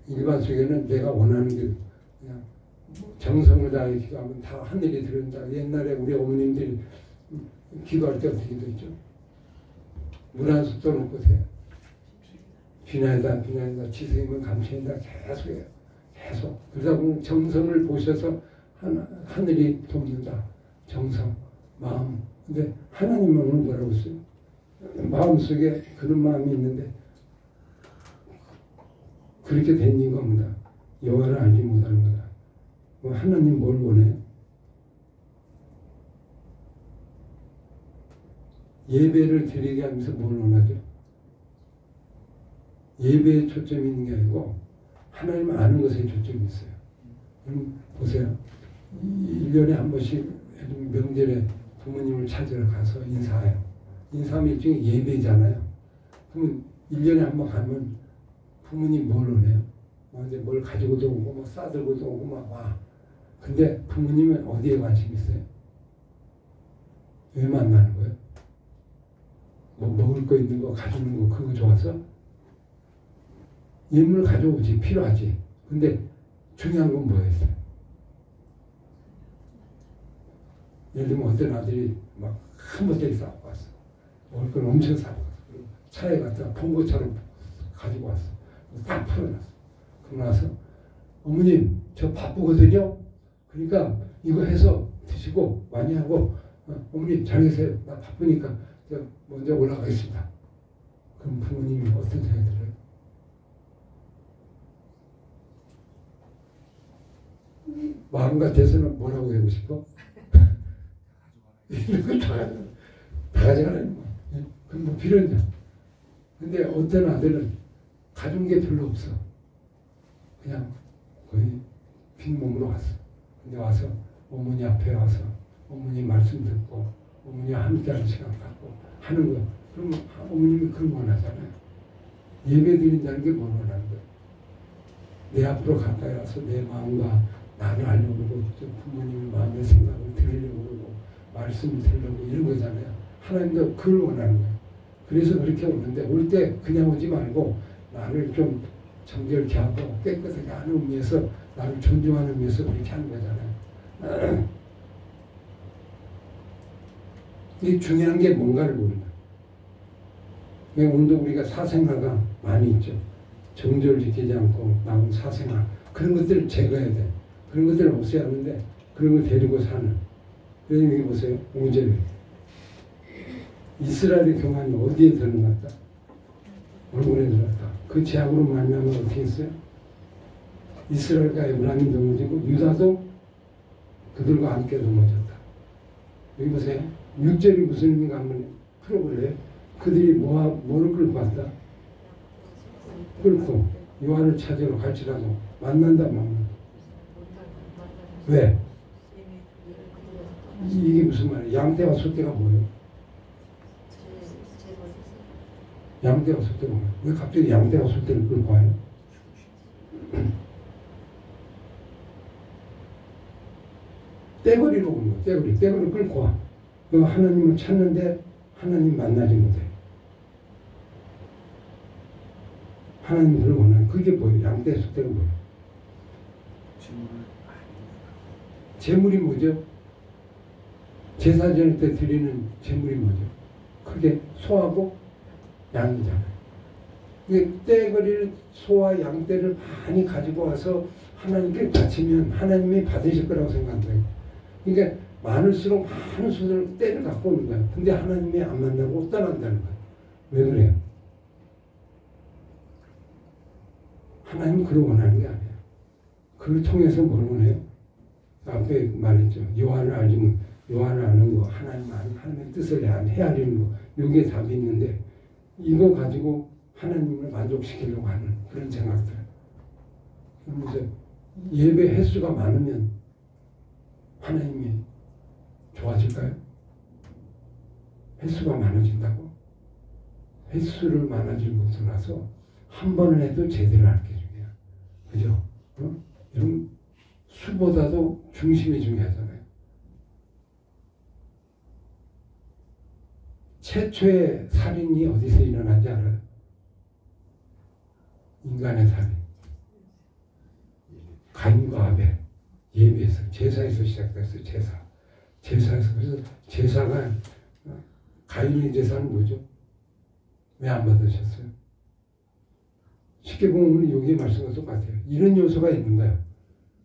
일반 속에는 내가 원하는 게 그냥 정성을 다해 기도하면 다 하늘이 들은다. 옛날에 우리 어머님들이 기도할 때 어떻게 기도했죠? 물 한 숟 떠놓고세요. 비나이다 지성이면 감사이다 계속해요. 계속. 그러다 보면 정성을 보셔서 하늘이 돕는다. 정성, 마음. 근데 하나님은 뭐라고 했어요? 마음속에 그런 마음이 있는데 그렇게 된 겁니다. 여호와를 알지 못하는 거다. 하나님 뭘 원해요? 예배를 드리게 하면서 뭘 원하죠? 예배에 초점이 있는 게 아니고 하나님 아는 것에 초점이 있어요. 보세요. 1년에 한 번씩 명절에 부모님을 찾으러 가서 인사해요. 인사하면 일종의 예배잖아요. 그러면 1년에 한 번 가면 부모님 뭘 원해요? 이제 뭘 가지고도 오고 뭐 싸들고도 오고 막 와. 근데 부모님은 어디에 관심 있어요? 왜 만나는 거예요? 뭐 먹을 거 있는 거 가져오는 거 그거 좋아서? 예물 가져오지 필요하지. 근데 중요한 건 뭐였어요? 예를 들면 어떤 아들이 막 한 번짜리 싸고 왔어. 먹을 건 엄청 싸고 왔어. 차에 갖다 폰고처럼 가지고 왔어. 딱 풀어놨어. 그러고 나서 어머님 저 바쁘거든요. 그러니까 이거 해서 드시고 많이 하고 어머님 잘 계세요. 나 바쁘니까 저 먼저 올라가겠습니다. 그럼 부모님이 어떤 생각이 들어요? 마음 같아서는 뭐라고 하고 싶어? 이런 거다 가져가라. 그럼 뭐 필요하냐? 근데 어떤 아들은 가진 게 별로 없어. 그냥 거의 빈몸으로 왔어. 근데 와서 어머니 앞에 와서 어머니 말씀 듣고 어머니와 함께하는 시간 갖고 하는 거. 그럼 어머님이 그걸 원하잖아요. 예배 드린다는 게 뭘 원하는 거예요? 내 앞으로 가까이 와서 내 마음과 나를 알려고 그러고 부모님의 마음의 생각을 들으려고 그러고 말씀을 들으려고 이런 거잖아요. 하나님도 그걸 원하는 거예요. 그래서 그렇게 오는데 올 때 그냥 오지 말고 나를 좀 정결케 하고 깨끗하게 하는 의미에서 나를 존중하는 의미에서 그렇게 하는 거잖아요. 이 중요한 게 뭔가를 모른다. 오늘도 우리가 사생활가 많이 있죠. 정절을 지키지 않고 나온 사생활. 그런 것들을 제거해야 돼. 그런 것들을 없애야 하는데 그런 걸 데리고 사는. 그래서 여기 보세요. 5절에 이스라엘의 교만이 어디에 드러났다? 얼굴에 드러났다. 그 죄악으로 말미암아 어떻게 했어요? 이스라엘과 에브라임이 넘어지고 유다도 그들과 함께 넘어졌다. 여기 보세요. 6절이 무슨 의미가 한번 풀어볼래요? 그들이 뭐를 끌고 갔다? 끌고 요한을 찾으러 갈지라도 만난다 만난다. 왜? 이게 무슨 말이에요? 양떼와 소떼가 뭐예요? 양떼와 소떼가 뭐예요? 왜 갑자기 양떼와 소떼를 끌고 와요? 떼거리로 오는 거야. 떼거리 끌고 와. 하나님을 찾는데 하나님 만나지 못해. 하나님을 원하는 그게 뭐예요? 양떼 소떼가 뭐예요? 제물이 뭐죠? 제사 지낼 때 드리는 제물이 뭐죠? 크게 소하고 양이잖아요. 떼거리를 소와 양떼를 많이 가지고 와서 하나님께 바치면 하나님이 받으실 거라고 생각해요. 그러니까 많을수록 많은 수를 떼를 갖고 오는 거야. 근데 하나님이 안 만나고 떠난다는 거야. 왜 그래요? 하나님은 그걸 원하는 게 아니에요. 그걸 통해서 뭘 원해요? 앞에 말했죠. 요한을 알지만 요한을 아는 거, 하나님의 뜻을 헤아리는 거, 여기에 답이 있는데 이거 가지고 하나님을 만족시키려고 하는 그런 생각들. 그래서 예배 횟수가 많으면 하나님이 좋아질까요? 횟수가 많아진다고? 횟수를 많아지고 나서 한 번을 해도 제대로 할게 중요해요. 그죠? 여러분 수보다도 중심이 중요하잖아요. 최초의 살인이 어디서 일어나지 알아요? 인간의 살인. 가인과 아벨. 예배에서, 제사에서 시작됐어요. 제사에서. 그래서 제사가, 가인의 제사는 뭐죠? 왜 안 받으셨어요? 쉽게 보면 오늘 여기에 말씀과 똑같아요. 이런 요소가 있는 거예요.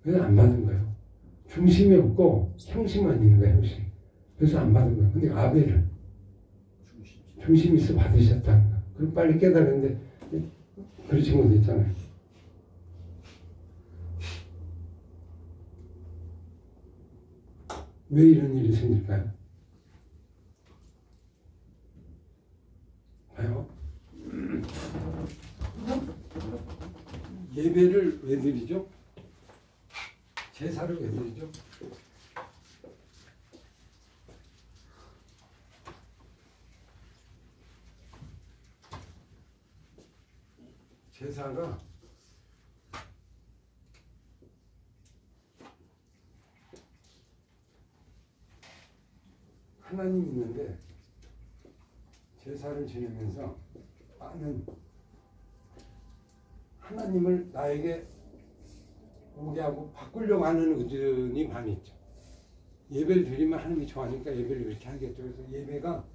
그래서 안 받은 거예요. 중심이 없고 형식만 있는 거예요. 형식. 그래서 안 받은 거예요. 근데 아벨은 중심이 있어 받으셨다는 거예요. 그럼 빨리 깨달았는데 그렇지 못했잖아요. 왜 이런 일이 생길까요? 봐요. 예배를 왜 드리죠? 제사를 왜 드리죠? 제사가 하나님 있는데 제사를 지내면서 나는 하나님을 나에게 오게 하고 바꾸려고 하는 의존이 많이 있죠. 예배를 드리면 하나님이 좋아하니까 예배를 이렇게 하겠죠. 그래서 예배가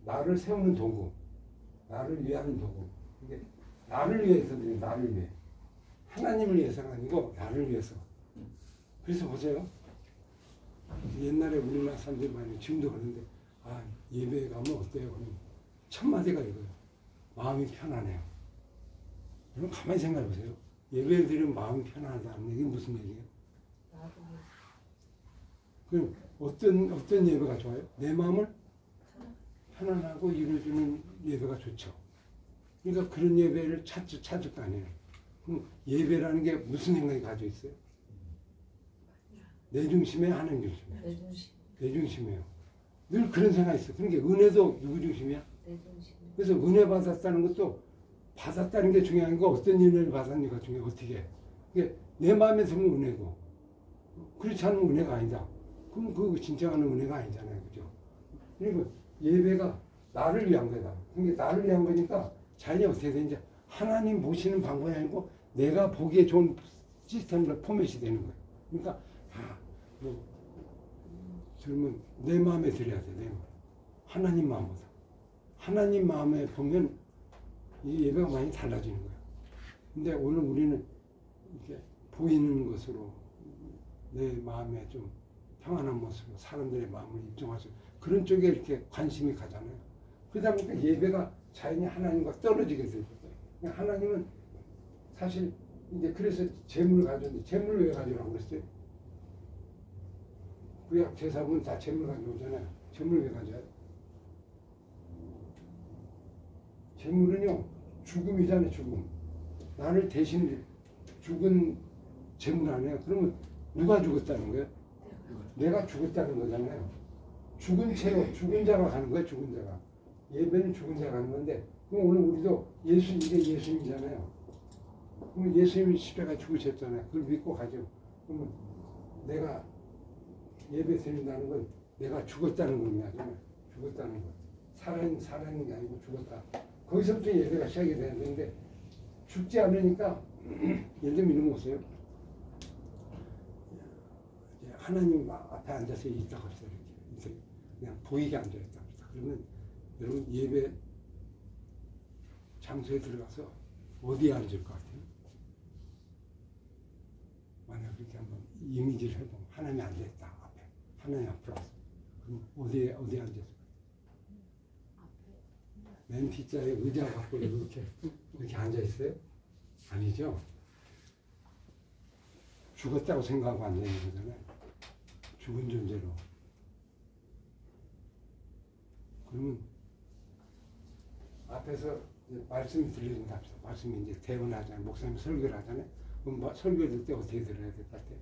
나를 세우는 도구, 나를 위한 도구. 이게 나를 위해서 드려요. 나를 위해. 하나님을 위해서가 아니고 나를 위해서. 그래서 보세요. 옛날에 우리나라 사람들이 많이 지금도 그러는데 예배에 가면 어때요? 그러면 첫 마디가 이거예요. 마음이 편안해요. 여러분 가만히 생각해 보세요. 예배를 드리면 마음이 편안하다는 얘기 무슨 얘기예요? 그럼 어떤 예배가 좋아요? 내 마음을 편안하고 이루어주는 예배가 좋죠. 그러니까 그런 예배를 찾을 거 아니에요. 그럼 예배라는 게 무슨 생각이 가지고 있어요? 내 중심에 하나님 중심이에요. 내 중심이에요. 늘 그런 생각이 있어. 그러니까 은혜도 누구 중심이야? 그래서 은혜 받았다는 것도 받았다는 게 중요한 거 어떤 은혜를 받았는가 중요해. 어떻게? 이게 내 마음에 들면 은혜고 그렇지 않으면 은혜가 아니다. 그럼 그 진정한 은혜가 아니잖아요. 그죠? 그리고 예배가 나를 위한 거다. 그러니까 나를 위한 거니까 자연이 어떻게 되는지 하나님 보시는 방법이 아니고 내가 보기에 좋은 시스템으로 포맷이 되는 거예요. 그러니까 들으면 내 마음에 들어야 돼. 내 마음. 하나님 마음보다. 하나님 마음에 보면 이 예배가 많이 달라지는 거예요. 근데 오늘 우리는 이렇게 보이는 것으로 내 마음에 좀 평안한 모습으로 사람들의 마음을 입증할 수 그런 쪽에 이렇게 관심이 가잖아요. 그러다 보니까 예배가 자연히 하나님과 떨어지게 되죠. 하나님은 사실 이제 그래서 재물을 가져오는데 재물을 왜 가져오라고 그랬어요? 구약 제사분 다 재물 가져오잖아요. 재물 왜 가져와요? 재물은요 죽음이잖아요. 죽음. 나를 대신 죽은 재물 아니에요. 그러면 누가 죽었다는 거예요? 내가 죽었다는 거잖아요. 죽은 채로 죽은 자가 가는 거예요. 죽은 자가. 예배는 죽은 자가 가는 건데 그럼 오늘 우리도 이게 예수님이잖아요. 그럼 예수님이 십자가에 죽으셨잖아요. 그걸 믿고 가죠. 그러면 내가 예배 드린다는 건 내가 죽었다는 의미하잖아요. 죽었다는 거. 살아있는 게 아니고 죽었다. 거기서부터 예배가 시작이 되는데 죽지 않으니까 예를 들면 이런 거 보세요. 하나님 앞에 앉아서 있다고 합시다. 이렇게 그냥 보이게 앉아있다 합시다. 그러면 여러분 예배 장소에 들어가서 어디에 앉을 것 같아요? 만약 그렇게 한번 이미지를 해보면 하나님이 앉아있다 앞에 하나님 앞으로 왔어. 그럼 어디에 앉았을까요? 맨 뒷자리에 의자 갖고 이렇게 앉아있어요? 아니죠. 죽었다고 생각하고 앉아있는 거잖아요. 죽은 존재로. 그러면 앞에서 이제 말씀이 들려준다 합시다. 말씀이 이제 대언을 하잖아요. 목사님 설교를 하잖아요. 그럼 설교 들 때 어떻게 들어야 될 것 같아요?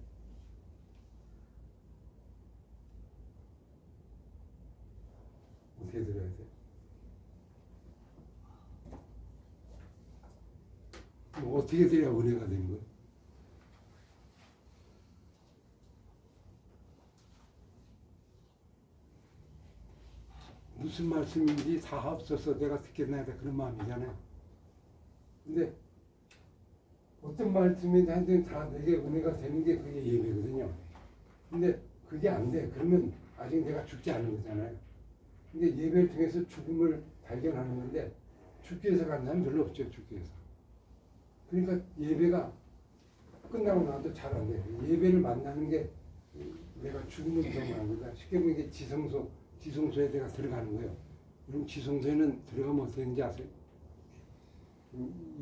어떻게 들어야 돼요? 어떻게 돼야 은혜가 되는 거예요? 무슨 말씀인지 다 없어서 내가 듣겠나 그런 마음이잖아요. 근데 어떤 말씀인지 하여튼 다 내게 은혜가 되는 게 그게 예배거든요. 근데 그게 안 돼. 그러면 아직 내가 죽지 않은 거잖아요. 근데 예배를 통해서 죽음을 발견하는 건데 죽기 위해서 가는 사람 별로 없죠. 죽기 위해서. 그러니까 예배가 끝나고 나도 잘 안 돼요. 예배를 만나는 게 내가 죽음을 경험하는 거다. 쉽게 보면 이게 지성소에 내가 들어가는 거예요. 그럼 지성소에는 들어가면 어떻게 되는지 아세요?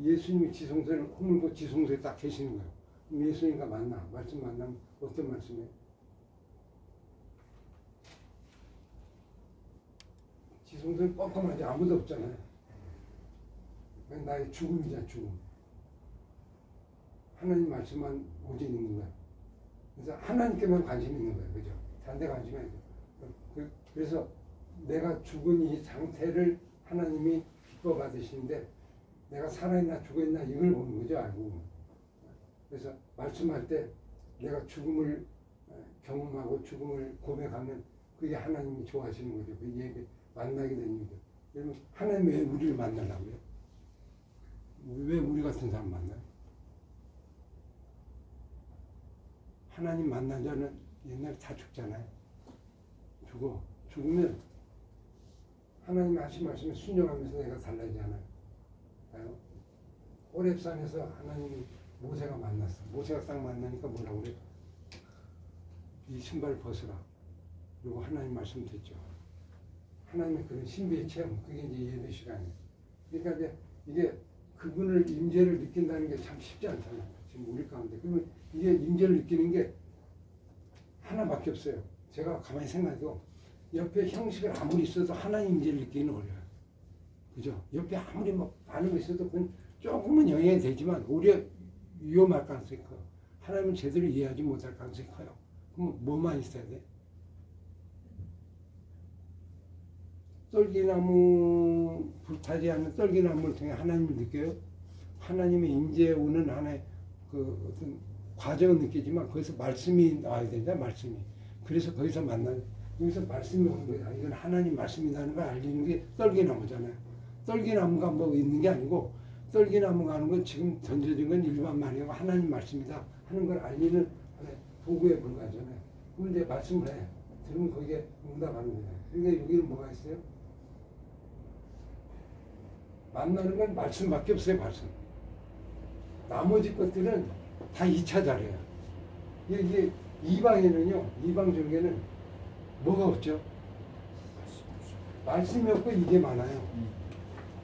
예수님이 지성소를 허물고 지성소에 딱 계시는 거예요. 그럼 예수님과 말씀 만나면 어떤 말씀이에요? 지성소는 뻥뻥하지 아무도 없잖아요. 그냥 나의 죽음이잖아, 죽음. 하나님 말씀만 오직 있는 거야. 그래서 하나님께만 관심이 있는 거예요. 그죠? 다른 데 관심이 아니죠. 그래서 내가 죽은 이 상태를 하나님이 기뻐 받으시는데 내가 살아있나 죽어있나 이걸 보는 거죠. 알고. 그래서 말씀할 때 내가 죽음을 경험하고 죽음을 고백하면 그게 하나님이 좋아하시는 거죠. 그 예배 만나게 되는 거죠. 여러분 하나님 왜 우리를 만나려고 해요? 왜 우리 같은 사람 만나요? 하나님 만난 자는 옛날에 다 죽잖아요. 죽으면 하나님 하신 말씀에 순종하면서 내가 달라지잖아요. 호렙산에서 하나님이 모세가 만났어. 모세가 딱 만나니까 뭐라고 그래? 이 신발을 벗으라. 그리고 하나님 말씀 듣죠. 하나님의 그런 신비의 체험, 그게 이제 예배 시간이에요. 그러니까 이제 이게 그분을 임재를 느낀다는 게 참 쉽지 않잖아요. 지금 우리 가운데. 그러면 이게 임재를 느끼는 게 하나밖에 없어요. 제가 가만히 생각해도 옆에 형식을 아무리 있어도 하나님 임재를 느끼기는 어려워요. 그죠? 옆에 아무리 뭐 많은 거 있어도 그건 조금은 영향이 되지만 오히려 위험할 가능성이 커요. 하나님은 제대로 이해하지 못할 가능성이 커요. 그럼 뭐만 있어야 돼? 떨기나무, 불타지 않는 떨기나무를 통해 하나님을 느껴요. 하나님의 임재에 오는 하나의 그 어떤 과정은 느끼지만 거기서 말씀이 나와야 된다. 말씀이. 그래서 거기서 여기서 말씀이 오는 거야. 이건 하나님 말씀이 나는 걸 알리는 게 떨기나무잖아요. 떨기나무가 뭐 있는 게 아니고 떨기나무가 하는 건 지금 던져진 건 일반 말이고 하나님 말씀이다 하는 걸 알리는 하나의 도구에 불과하잖아요. 그럼 이제 말씀을 해. 들으면 거기에 응답하는 거예요. 그러니까 여기는 뭐가 있어요? 만나는 건 말씀밖에 없어요. 말씀. 나머지 것들은 다 2차 자료예요. 이게 이방에는요. 이방 종교는 뭐가 없죠? 말씀이 없고 이게 많아요.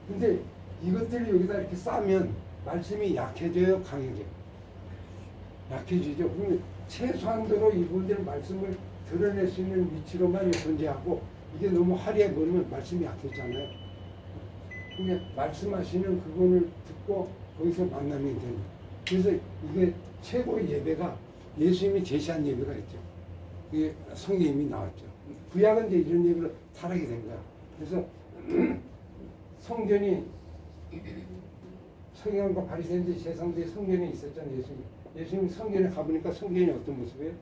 근데 이것들을 여기다 이렇게 싸면 말씀이 약해져요? 강해져요? 약해지죠. 그러면 최소한도로 이분들 말씀을 드러낼 수 있는 위치로만 존재하고 이게 너무 화려해 보이면 말씀이 약해지잖아요. 근데 말씀하시는 그분을 듣고 거기서 만나면 됩니다. 그래서 이게 최고의 예배가 예수님이 제시한 예배가 있죠. 그게 성경이 나왔죠. 구약은 이제 이런 예배로 타락이 된 거야. 그래서 성전이 성경과 바리새인들 제상들이 성전에 있었잖아요. 예수님이 성전에 가보니까 성전이 어떤 모습이에요?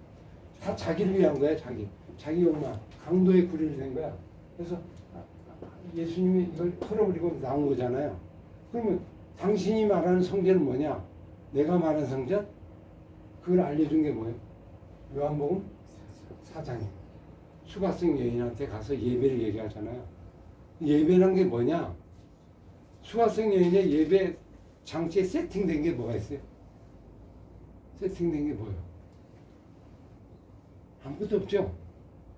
다 자기를 위한 거야. 자기 욕망, 강도의 구리를 된 거야. 그래서 예수님이 이걸 풀어버리고 나온 거잖아요. 그러면 당신이 말하는 성전은 뭐냐? 내가 말하는 성전? 그걸 알려준 게 뭐예요? 요한복음 4장이에요. 수가성 여인한테 가서 예배를 얘기하잖아요. 예배란 게 뭐냐? 수가성 여인의 예배 장치에 세팅된 게 뭐가 있어요? 세팅된 게 뭐예요? 아무것도 없죠.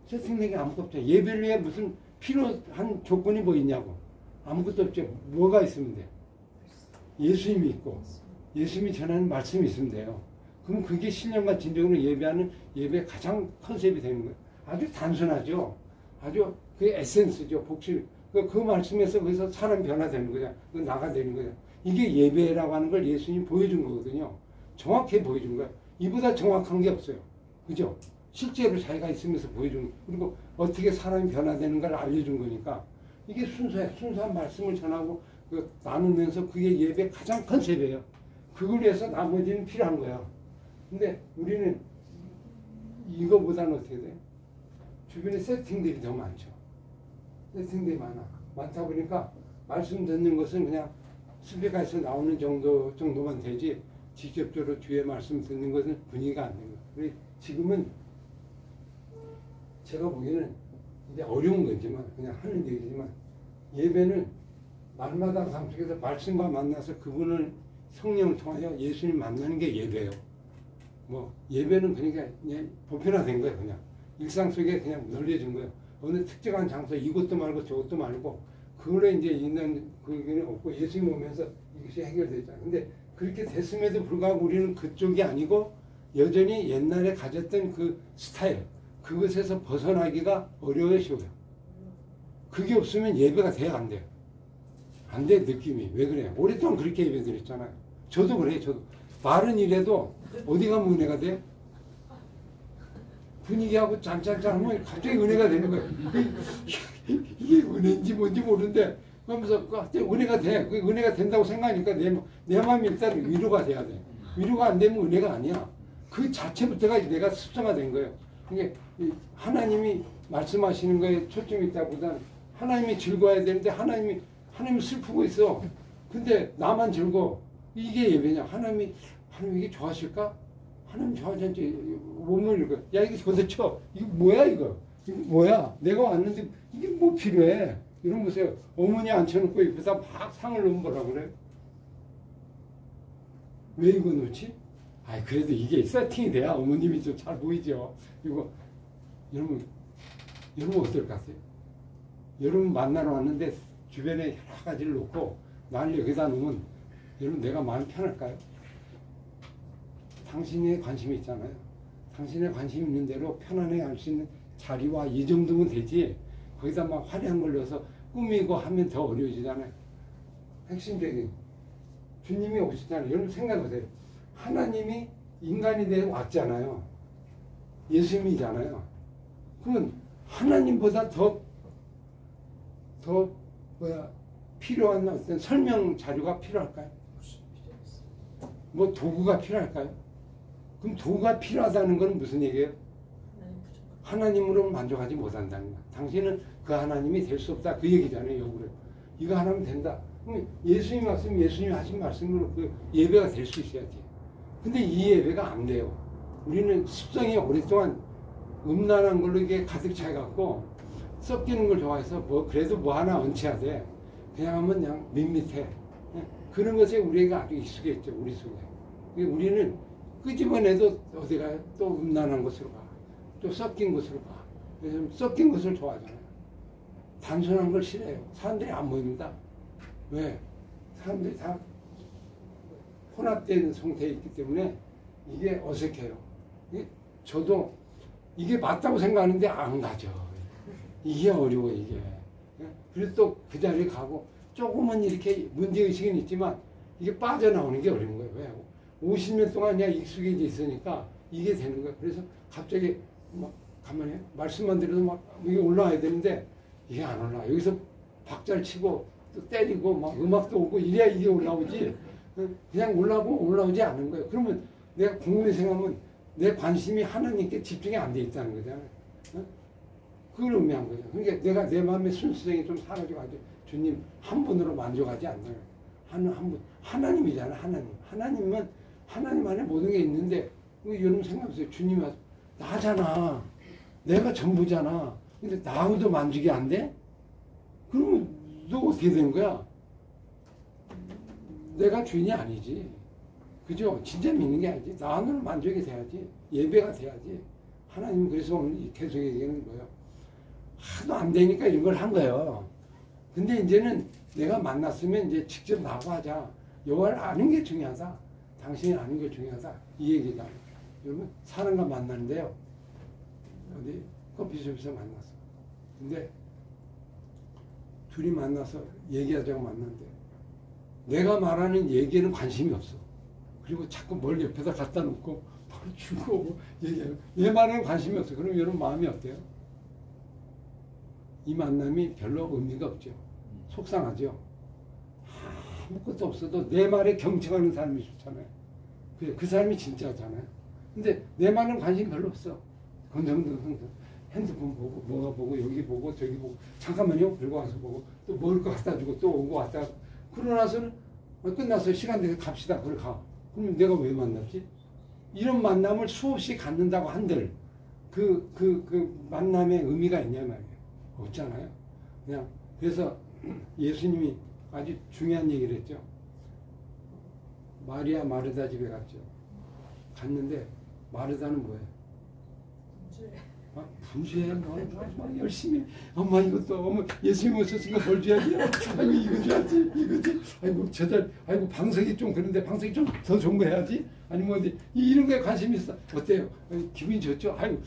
세팅된 게 아무것도 없죠. 예배를 위해 무슨 필요한 조건이 뭐 있냐고. 아무것도 없죠. 뭐가 있으면 돼요? 예수님이 있고 예수님이 전하는 말씀이 있으면 돼요. 그럼 그게 신령과 진정으로 예배하는 예배의 가장 컨셉이 되는 거예요. 아주 단순하죠. 아주 그 에센스죠. 복실. 그 말씀에서 거기서 사람 변화되는 거야. 그 나가 되는 거야. 이게 예배라고 하는 걸 예수님이 보여준 거거든요. 정확히 보여준 거야. 이보다 정확한 게 없어요. 그죠? 실제로 자기가 있으면서 보여준 거. 그리고 어떻게 사람이 변화되는 걸 알려준 거니까 이게 순수해. 순수한 말씀을 전하고 나누면서 그게 예배의 가장 컨셉이에요. 그걸 위해서 나머지는 필요한 거야. 근데 우리는 이거보다는 어떻게 돼? 주변에 세팅들이 더 많죠. 세팅들이 많다 보니까 말씀 듣는 것은 그냥 스피커에서 나오는 정도만 되지 직접적으로 주의 말씀 듣는 것은 분위기가 안 되는 거예요. 지금은 제가 보기에는 이제 어려운 거지만 그냥 하는 얘기지만 예배는 날마다 삶 속에서 말씀과 만나서 그분을 성령을 통하여 예수님 만나는 게 예배예요. 뭐 예배는 그러니까 그냥 보편화된 거예요. 그냥 일상 속에 그냥 널려진 거예요. 어느 특정한 장소 이것도 말고 저것도 말고 그걸로 이제 있는 그게 없고 예수님 오면서 이것이 해결되잖아요. 근데 그렇게 됐음에도 불구하고 우리는 그쪽이 아니고 여전히 옛날에 가졌던 그 스타일 그것에서 벗어나기가 어려워요. 쉬워요. 그게 없으면 예배가 돼야 안 돼요. 안 돼 느낌이. 왜 그래요? 오랫동안 그렇게 예배 드렸잖아요. 저도 그래요. 저도 말은 이래도 어디 가면 은혜가 돼? 분위기하고 짠짠짠 하면 갑자기 은혜가 되는 거예요. 이게 은혜인지 뭔지 모르는데 그러면서 갑자기 은혜가 돼. 그 은혜가 된다고 생각하니까 내 마음이 일단 위로가 돼야 돼. 위로가 안 되면 은혜가 아니야. 그 자체부터가 내가 습성화된 거예요. 이게 하나님이 말씀하시는 거에 초점이 있다보다는 하나님이 즐거워야 되는데 하나님이 슬프고 있어. 근데 나만 즐거워. 이게 예배냐? 하나님 이게 좋아하실까? 하나님 좋아하지 않지. 몸을 읽어. 야 이게 도대체 이거 뭐야 이거? 이거 뭐야? 내가 왔는데 이게 뭐 필요해? 이런 보세요. 어머니 앉혀놓고 옆에다 막 상을 놓으면 뭐라 그래? 왜 이거 놓지? 아 그래도 이게 세팅이 돼야 어머님이 좀 잘 보이죠. 이거 여러분 어떨 것 같아요? 여러분 만나러 왔는데 주변에 여러 가지를 놓고 나를 여기다 놓으면 여러분 내가 마음이 편할까요? 당신의 관심이 있잖아요. 당신의 관심 있는 대로 편안하게 할 수 있는 자리와 이 정도면 되지. 거기다 막 화려한 걸 넣어서 꾸미고 하면 더 어려워지잖아요. 핵심적인 주님이 오시잖아요. 여러분 생각하세요. 하나님이 인간이 되어 왔잖아요. 예수님이잖아요. 그러면 하나님보다 더 필요한 어떤 설명 자료가 필요할까요? 뭐 도구가 필요할까요? 그럼 도구가 필요하다는 건 무슨 얘기예요? 하나님으로 만족하지 못한다는 거야. 당신은 그 하나님이 될 수 없다. 그 얘기잖아요. 역으로. 이거 하나면 된다. 그럼 예수님 말씀, 예수님 하신 말씀으로 그 예배가 될 수 있어야지. 근데 이 예배가 안 돼요. 우리는 습성이 오랫동안 음란한 걸로 이게 가득 차갖고 섞이는 걸 좋아해서 그래도 뭐 하나 얹혀야 돼. 그냥 하면 그냥 밋밋해. 그런 것에 우리가 아주 익숙했죠. 우리 속에. 우리는 끄집어내도 어디 가요? 또 음란한 곳으로 가. 또 섞인 곳으로 가. 그래서 섞인 것을 좋아하잖아요. 단순한 걸 싫어해요. 사람들이 안 모입니다. 왜? 사람들이 다 혼합된 상태에 있기 때문에 이게 어색해요. 저도 이게 맞다고 생각하는데 안 가죠. 이게 어려워 이게. 그래서 또 그 자리에 가고 조금은 이렇게 문제의식은 있지만 이게 빠져나오는 게 어려운 거예요. 왜? 50년 동안 그냥 익숙해져 있으니까 이게 되는 거예요. 그래서 갑자기 막 가만히 말씀만 들어도 막 이게 올라와야 되는데 이게 안 올라와. 여기서 박자를 치고 또 때리고 막 음악도 오고 이래야 이게 올라오지. 그냥 올라오지 않는 거예요. 그러면 내가 궁금해 생각하면 내 관심이 하나님께 집중이 안 돼 있다는 거잖아요. 그걸 의미한 거죠. 그러니까 내가 내 마음의 순수성이 좀 사라져가지고 주님 한 분으로 만족하지 않나요? 한 분. 하나님이잖아, 하나님. 하나님은 하나님 안에 모든 게 있는데, 여러분 생각해보세요. 주님 나잖아. 내가 전부잖아. 근데 나하고도 만족이 안 돼? 그러면 너 어떻게 되는 거야? 내가 주인이 아니지. 그죠? 진짜 믿는 게 아니지. 나하고는 만족이 돼야지. 예배가 돼야지. 하나님은 그래서 오늘 계속 얘기하는 거예요. 하도 안 되니까 이런 걸 한 거예요. 근데 이제는 내가 만났으면 이제 직접 나하고 하자. 여호와를 아는 게 중요하다. 당신이 아는 게 중요하다. 이 얘기다. 여러분 사람과 만나는데요. 어디 커피숍에서 만났어. 근데 둘이 만나서 얘기하자고 만났는데 내가 말하는 얘기에는 관심이 없어. 그리고 자꾸 뭘 옆에다 갖다 놓고 뭘 주고 얘기해요. 얘 말에는 관심이 없어. 그럼 여러분 마음이 어때요? 이 만남이 별로 의미가 없죠. 속상하죠. 아무것도 없어도 내 말에 경청하는 사람이 좋잖아요. 그 사람이 진짜잖아요. 근데 내 말은 관심 별로 없어. 건성건성 핸드폰 보고 뭐가 보고 여기 보고 저기 보고 잠깐만요. 그리고 와서 보고 또 먹을 거 갖다 주고 또 오고 왔다. 그러고 나서는 끝나서 시간 돼서 갑시다. 그걸 가. 그럼 내가 왜 만났지? 이런 만남을 수없이 갖는다고 한들 그 만남의 의미가 있냐 말이에요. 없잖아요. 그냥 그래서 예수님이 아주 중요한 얘기를 했죠. 마리아 마르다 집에 갔죠. 갔는데 마르다는 뭐예요? 분주해. 뭐 열심히 엄마 이것도 엄마 예수님 오셨으니까 뭘 줘야지. 아이고 이거 줘야지. 이거 줘. 아이고 저들 아이고 방석이 좀 그런데 방석이 좀 더 좋은 거 해야지. 아니면 어디 이런 거에 관심 있어. 어때요? 기분이 좋죠. 아이고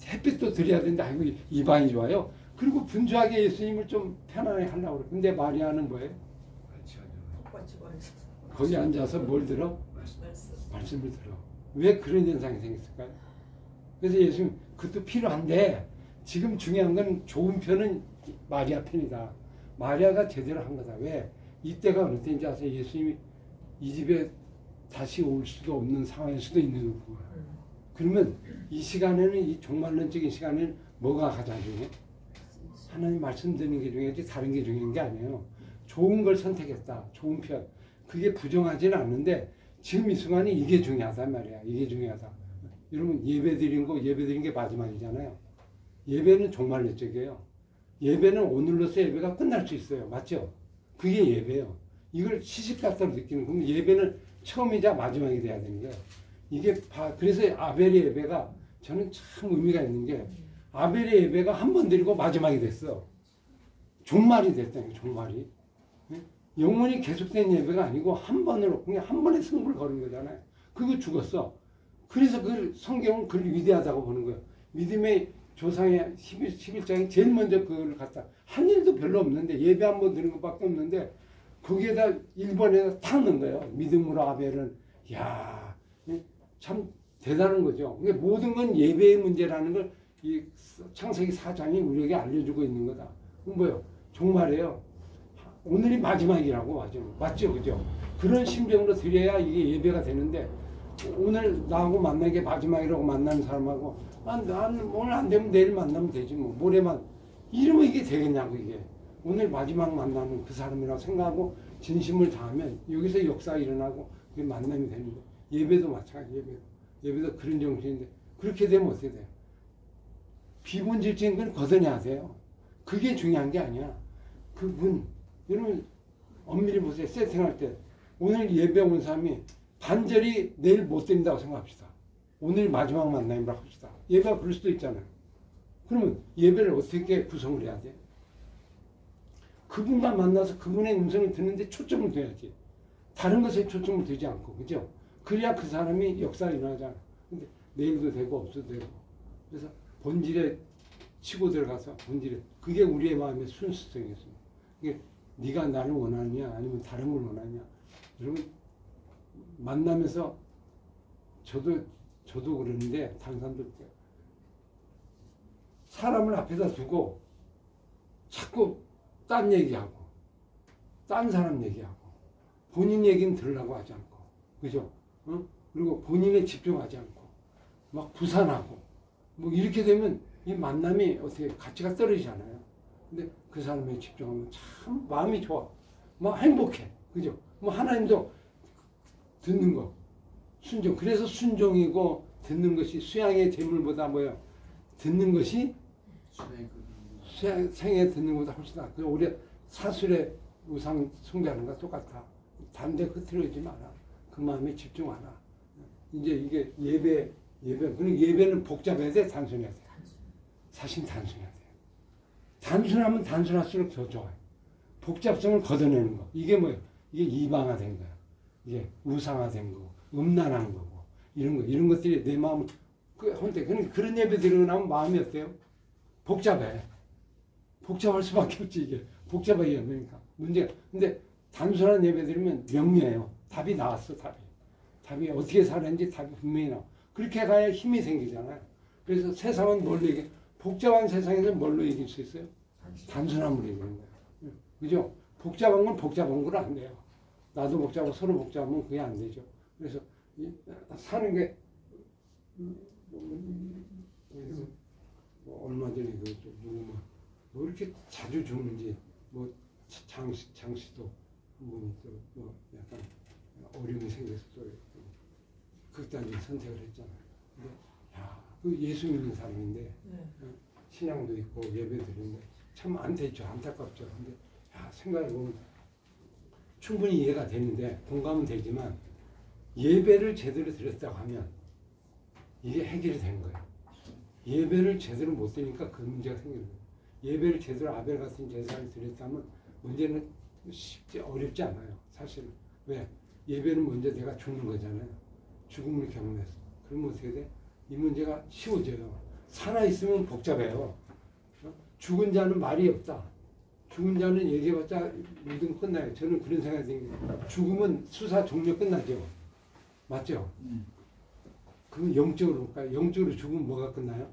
햇빛도 드려야 되는데 아이고 이 방이 좋아요. 그리고 분주하게 예수님을 좀 편안하게 하려고 그래. 근데 마리아는 뭐예요? 거기 앉아서 뭘 들어? 말씀을 들어. 왜 그런 현상이 생겼을까요? 그래서 예수님 그것도 필요한데 지금 중요한 건 좋은 편은 마리아 편이다. 마리아가 제대로 한 거다. 왜? 이때가 어느 때인지 아세요? 예수님이 이 집에 다시 올 수도 없는 상황일 수도 있는 거예요. 그러면 이 시간에는 이 종말론적인 시간에는 뭐가 가장 중요해? 하나님 말씀 듣는 게 중요하지 다른 게 중요한 게 아니에요. 좋은 걸 선택했다. 좋은 편. 그게 부정하지는 않는데 지금 이 순간이 이게 중요하단 말이야. 이게 중요하다. 여러분 예배 드린 게 마지막이잖아요. 예배는 종말론적이에요. 예배는 오늘로서 예배가 끝날 수 있어요. 맞죠? 그게 예배예요. 이걸 시시각각으로 느끼는 그럼 예배는 처음이자 마지막이 돼야 되는 거예요. 이게 그래서 아벨의 예배가 저는 참 의미가 있는 게 아벨의 예배가 한 번 드리고 마지막이 됐어. 종말이 됐다는 거예요. 종말이. 영원히 계속된 예배가 아니고 한 번으로 그냥 한 번에 승부를 거는 거잖아요. 그거 죽었어. 그래서 그 성경은 그걸 위대하다고 보는 거예요. 믿음의 조상의 11장에 제일 먼저 그걸 갖다 한 일도 별로 없는데 예배 한 번 드는 것밖에 없는데 거기에다 1번에다 탁 넣은 거예요. 믿음으로 아벨은 참 대단한 거죠. 그러니까 모든 건 예배의 문제라는 걸 이 창세기 4장이 우리에게 알려주고 있는 거다. 그럼 뭐예요? 정말이에요. 오늘이 마지막이라고 맞죠? 그죠? 그런 심정으로 드려야 이게 예배가 되는데 오늘 나하고 만난 게 마지막이라고 만나는 사람하고 오늘 안 되면 내일 만나면 되지 뭐 모레만 이러면 이게 되겠냐고 이게 오늘 마지막 만나는 그 사람이라고 생각하고 진심을 다하면 여기서 역사가 일어나고 그게 만남이 되는데 예배도 마찬가지 예배도 그런 정신인데 그렇게 되면 어떻게 돼요? 비본질적인 건 걷어내야 돼요. 그게 중요한 게 아니야. 여러분 엄밀히 보세요. 세팅할 때 오늘 예배 온 사람이 반절이 내일 못 드린다고 생각합시다. 오늘 마지막 만남이라고 합시다. 예배가 그럴 수도 있잖아요. 그러면 예배를 어떻게 구성을 해야 돼? 그분과 만나서 그분의 음성을 듣는데 초점을 둬야지. 다른 것에 초점을 두지 않고, 그죠? 그래야 그 사람이 역사가 일어나잖아. 근데 내일도 되고 없어도 되고. 그래서 본질에 치고 들어가서 본질에 그게 우리의 마음의 순수성이었습니다. 이게 네가 나를 원하느냐 아니면 다른 걸 원하느냐. 여러분 만나면서 저도 그러는데 다른 사람들 사람을 앞에다 두고 자꾸 딴 얘기하고 딴 사람 얘기하고 본인 얘기는 들으려고 하지 않고 그죠? 그리고 본인에 집중하지 않고 막 부산하고 뭐 이렇게 되면 이 만남이 어떻게 가치가 떨어지잖아요. 근데 그 사람에 집중하면 참 마음이 좋아. 막 행복해. 그죠? 뭐 하나님도 듣는 거 순종. 그래서 순종이고 듣는 것이 수양의 재물보다 뭐예요? 듣는 것이 생에 듣는 것보다 훨씬 나. 그래서 우리 사술의 우상 숭배하는 거 똑같아. 담대 흐트러지지 마라. 그 마음에 집중하라. 이제 이게 예배. 그리고 예배는 복잡해야 돼, 단순해야 돼. 사실 단순해야 돼. 단순하면 단순할수록 더 좋아요. 복잡성을 걷어내는 거. 이게 뭐예요? 이게 이방화된 거야. 이게 우상화된 거고, 음란한 거고, 이런 것들이 내 마음을 혼대. 그런 예배 드리고 나면 마음이 어때요? 복잡해. 복잡할 수밖에 없지, 이게. 복잡하게 하니까. 문제가. 근데 단순한 예배 드리면 명료해요. 답이 나왔어, 답이 어떻게 살았는지 답이 분명히 나와. 그렇게 가야 힘이 생기잖아요. 그래서 세상은 뭘로 얘기해? 복잡한 세상에서 뭘로 이길 수 있어요? 단순함으로 이기는 거예요. 그죠? 복잡한 건 복잡한 거로 안 돼요. 나도 복잡하고 서로 복잡하면 그게 안 되죠. 그래서 사는 게 얼마 전에 뭐 이렇게 자주 죽는지 뭐 장씨도 뭐 약간 어려움이 생겨서 또 극단적인 선택을 했잖아요. 근데 그 예수 믿는 사람인데 신앙도 있고 예배 드리는데 참 안타깝죠. 근데 생각해보면 충분히 이해가 되는데 공감은 되지만 예배를 제대로 드렸다고 하면 이게 해결이 되는 거예요. 예배를 제대로 못 드리니까 그 문제가 생기는 거예요. 예배를 제대로 아벨 같은 제사를 드렸다면 문제는 쉽지 어렵지 않아요. 사실은. 왜? 예배는 먼저 내가 죽는 거잖아요. 죽음을 경험해서. 그러면 어떻게 돼? 이 문제가 쉬워져요. 살아있으면 복잡해요. 죽은 자는 말이 없다. 죽은 자는 얘기해봤자 모든 끝나요. 저는 그런 생각이 듭니다. 죽으면 수사 종료 끝나죠. 맞죠? 그럼 영적으로 볼까요? 영적으로 죽으면 뭐가 끝나요?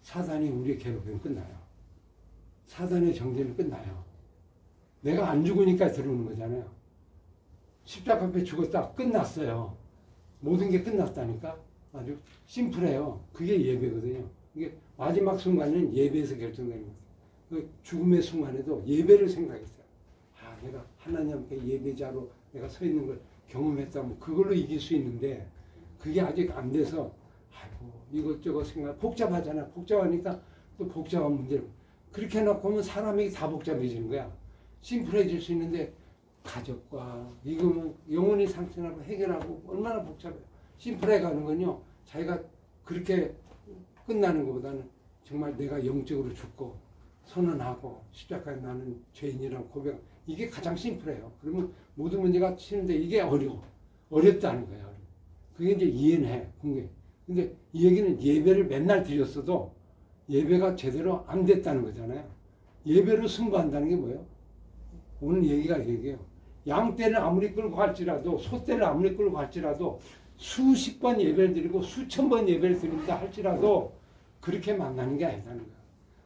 사단이 우리의 괴롭힘이 끝나요. 사단의 정죄는 끝나요. 내가 안 죽으니까 들어오는 거잖아요. 십자가 앞에 죽었다. 끝났어요. 모든 게 끝났다니까. 아주 심플해요. 그게 예배거든요. 이게 마지막 순간은 예배에서 결정되는 거예요. 그 죽음의 순간에도 예배를 생각했어요. 내가 하나님 앞에 예배자로 내가 서 있는 걸 경험했다면 그걸로 이길 수 있는데 그게 아직 안 돼서 이것저것 생각 복잡하잖아. 복잡하니까 또 복잡한 문제를 그렇게 해놓고 하면 사람이 다 복잡해지는 거야. 심플해질 수 있는데 가족과 이거는 영혼이 상처나고 해결하고 얼마나 복잡해요. 심플해 가는 건요. 자기가 그렇게 끝나는 것보다는 정말 내가 영적으로 죽고 선언하고 십자가에 나는 죄인이라고 고백 이게 가장 심플해요. 그러면 모든 문제가 치는데 이게 어렵다는 거예요. 그게 이제 이해는 해. 그게. 근데 이 얘기는 예배를 맨날 드렸어도 예배가 제대로 안 됐다는 거잖아요. 예배로 승부한다는 게 뭐예요? 오늘 얘기가 얘기해요. 양떼를 아무리 끌고 갈지라도, 소떼를 아무리 끌고 갈지라도 수십 번 예배를 드리고 수천 번 예배를 드린다 할지라도 그렇게 만나는 게 아니다는 거예요.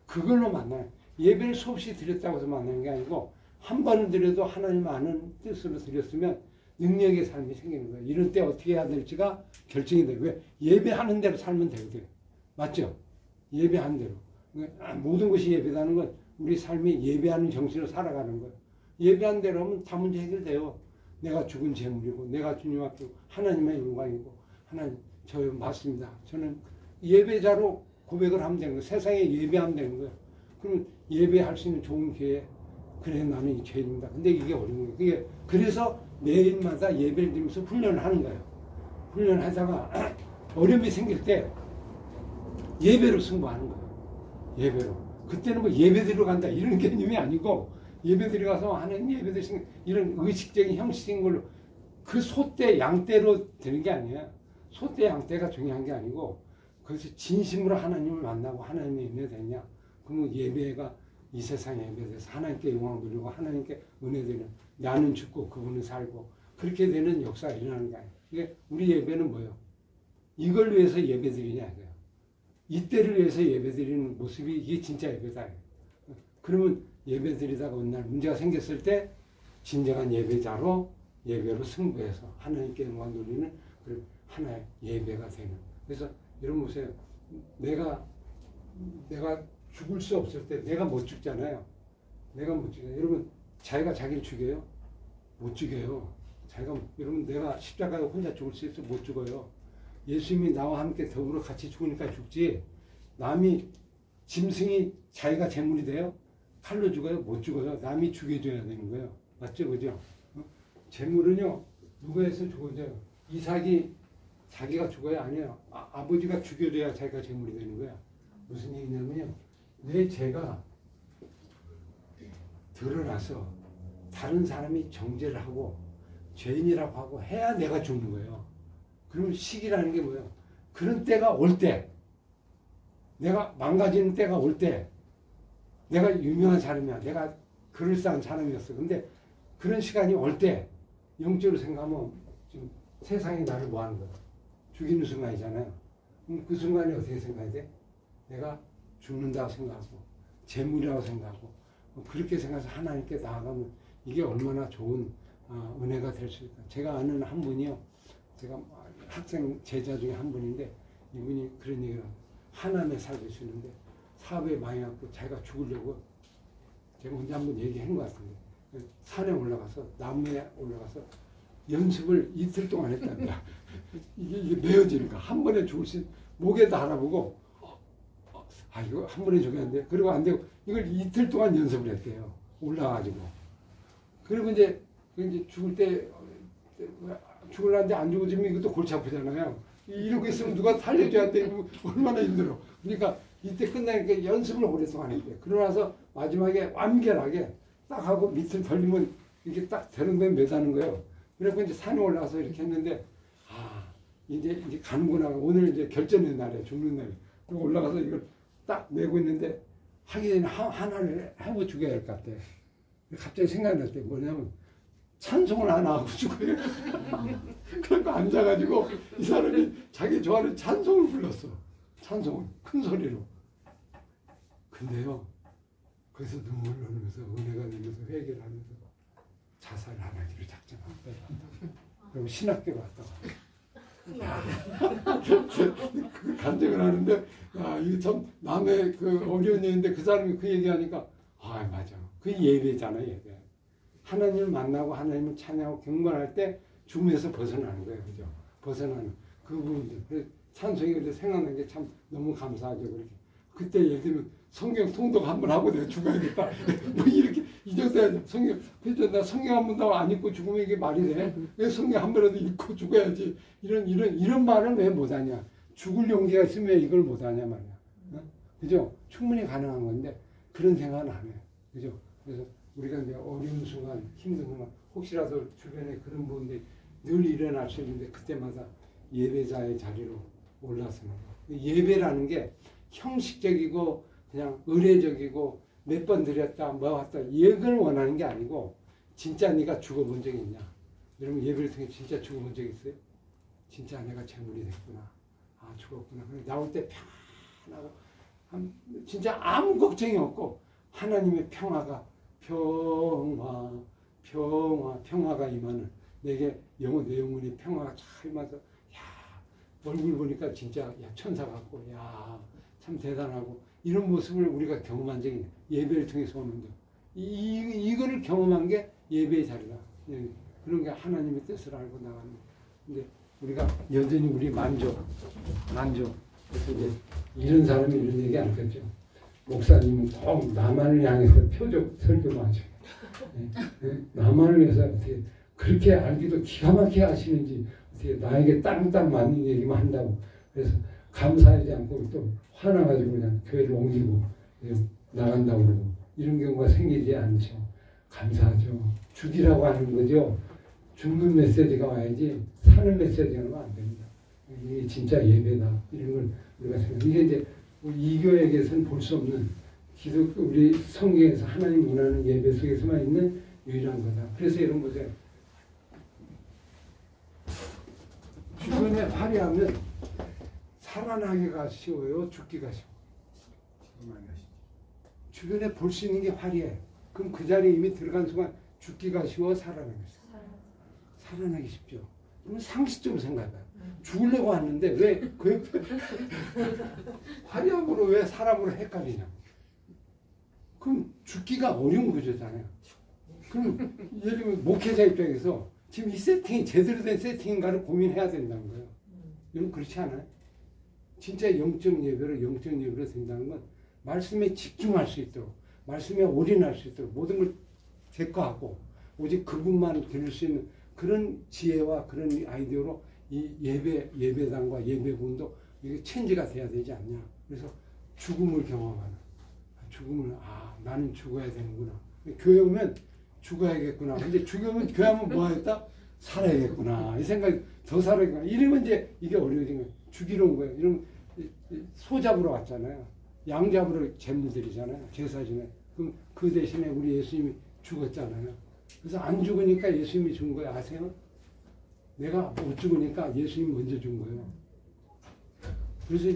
그걸로 만나요. 예배를 수없이 드렸다고 해서 만나는 게 아니고 한 번은 드려도 하나님 아는 뜻으로 드렸으면 능력의 삶이 생기는 거예요. 이런 때 어떻게 해야 될지가 결정이 돼요. 왜? 예배하는 대로 살면 되거든요. 맞죠? 예배하는 대로. 모든 것이 예배라는 건 우리 삶이 예배하는 정신으로 살아가는 거예요. 예배한 대로 하면 다 문제 해결돼요. 내가 죽은 재물이고 내가 주님 앞에 하나님의 영광이고 하나님 저 맞습니다. 저는 예배자로 고백을 하면 되는 거예요. 세상에 예배하면 되는 거예요. 그럼 예배할 수 있는 좋은 기회 그래 나는 이 죄인입니다. 근데 이게 어려운 거예요. 그래서 매일마다 예배를 드리면서 훈련을 하는 거예요. 훈련을 하다가 어려움이 생길 때 예배로 승부하는 거예요. 예배로. 그때는 뭐 예배 들어간다 이런 개념이 아니고 예배 들어가서 하나님 예배 드시는 이런 의식적인 형식적인 걸로 그 소떼 양떼로 되는 게 아니에요. 소떼 양떼가 중요한 게 아니고 거기서 진심으로 하나님을 만나고 하나님의 은혜 되냐. 그러면 예배가 이 세상에 예배돼서 하나님께 영광 돌리고 하나님께 은혜 드리는 나는 죽고 그분은 살고 그렇게 되는 역사가 일어나는 게 아니에요. 이게 우리 예배는 뭐예요? 이걸 위해서 예배 드리냐 이거예요. 이때를 위해서 예배 드리는 모습이 이게 진짜 예배다. 그러면 예배 드리다가 어느 날 문제가 생겼을 때 진정한 예배자로 예배로 승부해서 하나님께 영광 돌리는 하나의 예배가 되는. 그래서 여러분 보세요. 내가 죽을 수 없을 때 내가 못 죽잖아요. 내가 못 죽어요. 여러분 자기가 자기를 죽여요? 못 죽여요. 여러분 내가 십자가에 혼자 죽을 수 있어? 못 죽어요. 예수님이 나와 함께 더불어 같이 죽으니까 죽지. 남이 짐승이 자기가 재물이 돼요? 칼로 죽어요? 못 죽어요. 남이 죽여줘야 되는 거예요. 맞죠? 그죠? 재물은요 누가 해서 죽어져요? 이삭이 자기가 죽어야 아니에요. 아버지가 죽여줘야 자기가 재물이 되는 거야. 무슨 얘기냐면요. 내 죄가 드러나서 다른 사람이 정죄를 하고 죄인이라고 하고 해야 내가 죽는 거예요. 그러면 시기라는 게 뭐예요? 그런 때가 올 때, 내가 망가지는 때가 올 때, 내가 유명한 사람이야. 내가 그럴싸한 사람이었어. 근데 그런 시간이 올 때, 영적으로 생각하면 지금 세상이 나를 뭐 하는 거야? 죽이는 순간이잖아요. 그럼 그 순간에 어떻게 생각해야 돼? 내가 죽는다고 생각하고, 재물이라고 생각하고, 그렇게 생각해서 하나님께 나아가면 이게 얼마나 좋은 은혜가 될 수 있을까. 제가 아는 한 분이요. 제가 학생 제자 중에 한 분인데 이분이 그런 얘기를 합니다. 하남에 살고 있었는데 사업에 망해갖고 자기가 죽으려고 제가 혼자 한번 얘기한 것 같은데 산에 올라가서 나무에 올라가서 연습을 이틀 동안 했답니다. 이게 메어지니까 한 번에 죽을 수 목에 달아보고 이거 한 번에 죽였는데 그리고 안 되고 이걸 이틀 동안 연습을 했대요. 올라가지고 그리고 이제 죽을 때 죽을라는데 안 죽어지면 이것도 골치 아프잖아요. 이러고 있으면 누가 살려줘야 돼. 얼마나 힘들어. 그러니까 이때 끝나니까 연습을 오랫동안 했대요. 그러고 나서 마지막에 완결하게 딱 하고 밑을 벌리면 이렇게 딱 되는 거에 매다는 거예요. 그래서 이제 산에 올라가서 이렇게 했는데 이제 가는구나. 오늘 이제 결전의 날이에요. 죽는 날이에요. 그리고 올라가서 이걸 딱 메고 있는데 하기 전에 하나를 하고 죽여야 할 것 같아. 갑자기 생각이 났대요. 뭐냐면 찬송을 하나 하고 죽어요. 그러고 앉아가지고 이 사람이 자기 좋아하는 찬송을 불렀어. 찬송을 큰 소리로. 근데요 거기서 눈물을 흘리면서 은혜가 되면서 회개를 하면서 자살을 안 하기로 작정한다. 그리고 신학교 갔다가 그 간증을 하는데 이게 참 남의 그 어려운 얘기인데 그 사람이 그 얘기하니까 맞아. 그 예배잖아요. 예배. 하나님을 만나고 하나님을 찬양하고 경건할 때 죽음에서 벗어나는 거예요. 그죠? 벗어나는 그 부분들. 그래서 찬송이 그때 생각난 게 참 너무 감사하죠. 그렇게. 그때 예를 들면 성경 통독 한번 하고 내가 죽어야겠다. 뭐 이렇게 이 정도야 성경. 그래서 나 성경 한 번도 안 읽고 죽으면 이게 말이 돼? 왜 성경 한 번이라도 읽고 죽어야지. 이런 말을 왜 못하냐. 죽을 용기가 있으면 이걸 못하냐 말이야. 그죠? 충분히 가능한 건데 그런 생각은 안 해요. 그죠? 그래서 우리가 이제 어려운 순간, 힘든 순간, 혹시라도 주변에 그런 부분들이 늘 일어날 수 있는데 그때마다 예배자의 자리로 올라서는 거. 예배라는 게 형식적이고 그냥 의례적이고 몇 번 드렸다 뭐 왔다 이걸 원하는 게 아니고 진짜 네가 죽어본 적이 있냐? 여러분 예배를 통해 진짜 죽어본 적 있어요? 진짜 내가 재물이 됐구나. 아 죽었구나. 나올 때 편하고 진짜 아무 걱정이 없고 하나님의 평화가 평화가 임하는 내게 내 영혼이 평화가 잘 임해서 야 얼굴 보니까 진짜 야 천사 같고 야 참 대단하고 이런 모습을 우리가 경험한 적이 예배를 통해서 오는데 이거를 경험한 게 예배의 자리다. 예, 그런 게 하나님의 뜻을 알고 나가는. 근데 우리가 여전히 우리 만족. 그래서 이제 이런 사람이 이런 얘기 안 했죠. 목사님은 꼭 나만을 향해서 표적 설교만 하죠. 나만을 위해서 어떻게 그렇게 알기도 기가 막히게 하시는지 어떻게 나에게 땅땅 맞는 얘기만 한다고. 그래서 감사하지 않고 또 화나가지고 그냥 교회를 옮기고 나간다고 그러고 이런 경우가 생기지 않죠. 감사하죠. 죽이라고 하는 거죠. 죽는 메시지가 와야지 사는 메시지가 오면 안 됩니다. 이게 진짜 예배다. 이런 걸 우리가 생각. 이게 이제 이교에게서는 볼 수 없는 기독교 우리 성경에서 하나님 원하는 예배 속에서만 있는 유일한 거다. 그래서 이런 보세요. 주변에 화려하면 살아나기가 쉬워요, 죽기가 쉬워. 주변에 볼 수 있는 게 화려해. 그럼 그 자리에 이미 들어간 순간 죽기가 쉬워, 살아나기 쉬워. 살아나기 쉽죠. 그러면 상식적으로 생각해요. 죽으려고 왔는데 왜 그 화려함으로 왜 사람으로 헷갈리냐? 그럼 죽기가 어려운 구조잖아요. 그럼 예를 들면 목회자 입장에서 지금 이 세팅이 제대로 된 세팅인가를 고민해야 된다는 거예요. 여러분 그렇지 않아요? 진짜 영적 예배로 된다는 건 말씀에 집중할 수 있도록, 말씀에 올인할 수 있도록 모든 걸 제거하고 오직 그분만 들을 수 있는 그런 지혜와 그런 아이디어로 이 예배당과 예배분도 이게 체인지가 돼야 되지 않냐. 그래서 죽음을 경험하는, 죽음을 나는 죽어야 되는구나. 교회 오면 죽어야겠구나. 근데 죽으면 교회 하면 뭐 하겠다? 살아야겠구나. 이 생각이 더 살아야겠구나. 이러면 이제 이게 어려워진 거예요. 죽이러 온 거예요. 이러면 소 잡으러 왔잖아요. 양 잡으러 제물들이잖아요. 제사지네. 그럼 그 대신에 우리 예수님이 죽었잖아요. 그래서 안 죽으니까 예수님이 죽은 거예요. 아세요? 내가 못 죽으니까 예수님이 먼저 죽은 거예요. 그래서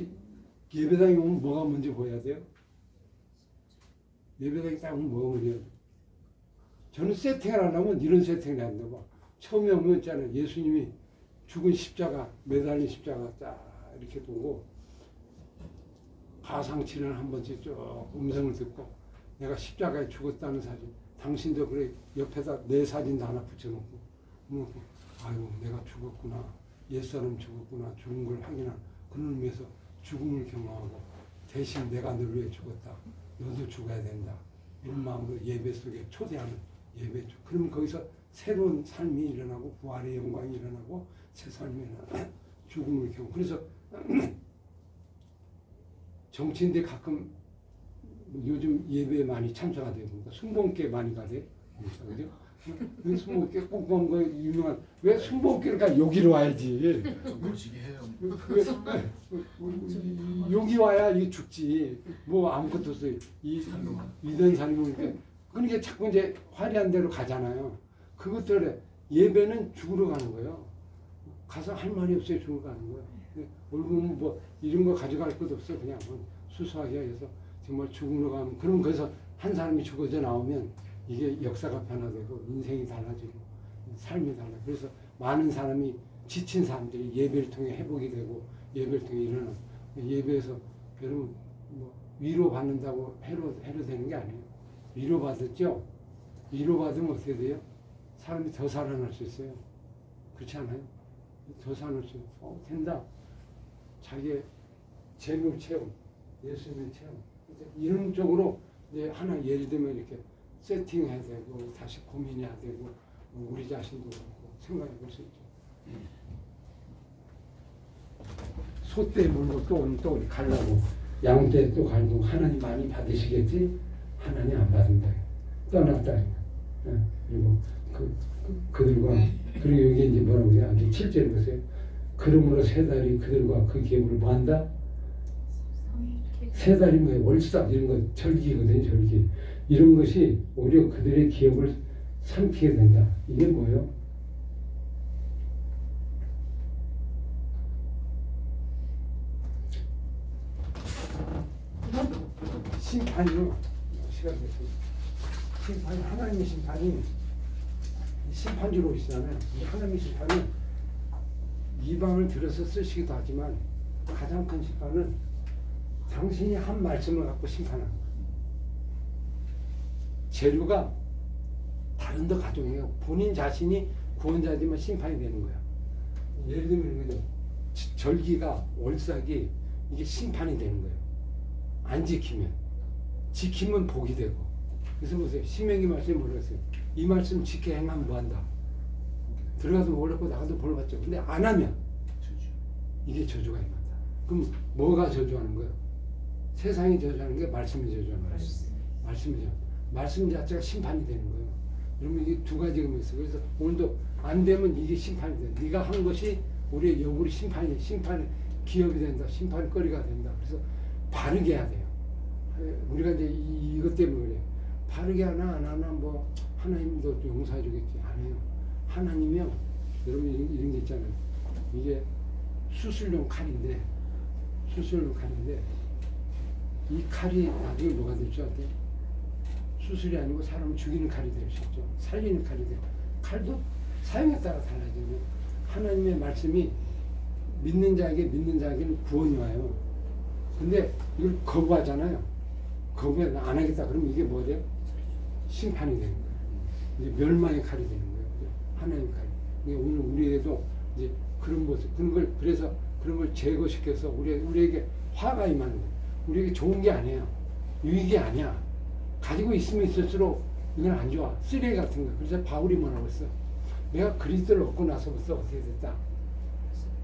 예배당에 오면 뭐가 먼저 보여야 돼요? 예배당에 딱 오면 뭐가 먼저 보여야 돼요? 저는 세팅을 안 하면 이런 세팅을 한다고. 처음에 오면 있잖아요. 예수님이 죽은 십자가, 매달린 십자가 딱 이렇게 보고 가상치를 한 번씩 쭉 음성을 듣고 내가 십자가에 죽었다는 사진, 당신도 그래 옆에다 내 사진도 하나 붙여놓고 아유 내가 죽었구나, 옛사람 죽었구나, 죽은 걸 확인한 그런 의미에서 죽음을 경험하고 대신 내가 널 위해 죽었다, 너도 죽어야 된다, 이런 마음으로 예배 속에 초대하는 예배죠. 그러면 거기서 새로운 삶이 일어나고 부활의 영광이 일어나고 새 삶이 일어나고 죽음을 경험. 그래서 정치인들 가끔 요즘 예배에 많이 참석하대요. 그러니까 순복음교회 많이 가대요. 그죠? 순복음교회 꼼꼼한 거 유명한, 왜 순복음교회를 가? 여기로 와야지. 멋지게 해요. 여기 와야 이 죽지. 뭐 아무것도 없어요. 이던 삶을 그러니까 자꾸 이제 화려한 데로 가잖아요. 그것들에 예배는 죽으러 가는 거예요. 가서 할 말이 없어요. 죽으러 가는 거예요. 얼굴은 뭐 이런 거 가져갈 것도 없어. 그냥 수수하게 해서 정말 죽으러 가면, 그럼 거기서 한 사람이 죽어져 나오면 이게 역사가 변화되고 인생이 달라지고 삶이 달라. 그래서 많은 사람이 지친 사람들이 예배를 통해 회복이 되고 예배를 통해 일어나. 예배에서 여러분 뭐 위로 받는다고 해로 되는 게 아니에요. 위로 받았죠. 위로 받으면 어떻게 돼요? 사람이 더 살아날 수 있어요. 그렇지 않아요? 더 살아날 수 있어요. 된다. 자기의 재물 체험, 예수님의 체험. 이런 쪽으로 이제 하나 예를 들면 이렇게 세팅해야 되고 다시 고민해야 되고 우리 자신도 그렇고 생각해 볼 수 있죠. 소떼 물고 또 가려고 양떼 또 갈고 하나님 많이 받으시겠지? 하나님 안 받는다. 떠났다. 그리고 그들과 그리고 여기 이제 뭐라고 해요? 7절 보세요. 그러므로 세 달이 그들과 그 기업을 뭐한다? 세 달이 뭐예요? 월삭 이런 거 절기거든요. 절기. 이런 것이 오히려 그들의 기업을 삼키게 된다. 이게 뭐예요? 심판이요. 시간 됐습니다. 심판이 하나님의 심판이 심판주로 오시잖아요. 이 하나님의 심판은 이방을 들어서 쓰시기도 하지만 가장 큰 심판은 당신이 한 말씀을 갖고 심판하는 거예요. 재료가 다른 데 가져오면 본인 자신이 구원자지만 심판이 되는 거야. 예를 들면 이거죠. 절기가 월삭이 이게 심판이 되는 거예요. 안 지키면. 지키면 복이 되고. 그래서 보세요. 신명기 말씀이 뭐라고 했어요? 이 말씀 지켜 행하면 뭐한다? 들어가도 못 얻고 나가도 볼 받죠. 근데 안 하면 이게 저주가 임한다. 그럼 뭐가 저주하는 거예요? 세상이 저주하는 게 말씀이 저주하는 거예요. 말씀이죠. 말씀 자체가 심판이 되는 거예요. 그러면 이게 두 가지가 있어요. 그래서 오늘도 안 되면 이게 심판이 돼. 네가 한 것이 우리의 영으로 심판이 기업이 된다. 심판의 거리가 된다. 그래서 바르게 해야 돼요. 우리가 이제 이것 때문에 그래요. 바르게 하나 안 하나 뭐 하나님도 용서해 주겠지. 안 해요. 하나님이요. 여러분 이런 게 있잖아요. 이게 수술용 칼인데 이 칼이 나중에 뭐가 될 줄 아세요? 수술이 아니고 사람을 죽이는 칼이 될 수 있죠. 살리는 칼이 돼요. 칼도 사용에 따라 달라지죠. 하나님의 말씀이 믿는 자에게는 구원이 와요. 근데 이걸 거부하잖아요. 거부해 안 하겠다 그러면 이게 뭐 돼요? 심판이 되는 거예요. 이제 멸망의 칼이 되는 거예요. 하나님의 칼이. 오늘 우리에게도 이제 그런 모습, 그래서 그런 걸 제거시켜서 우리에게 화가 임하는 거예요. 우리에게 좋은 게 아니에요. 유익이 아니야. 가지고 있으면 있을수록 이건 안 좋아. 쓰레기 같은 거. 그래서 바울이 뭐라고 했어? 내가 그리스도를 얻고 나서부터 어떻게 됐다?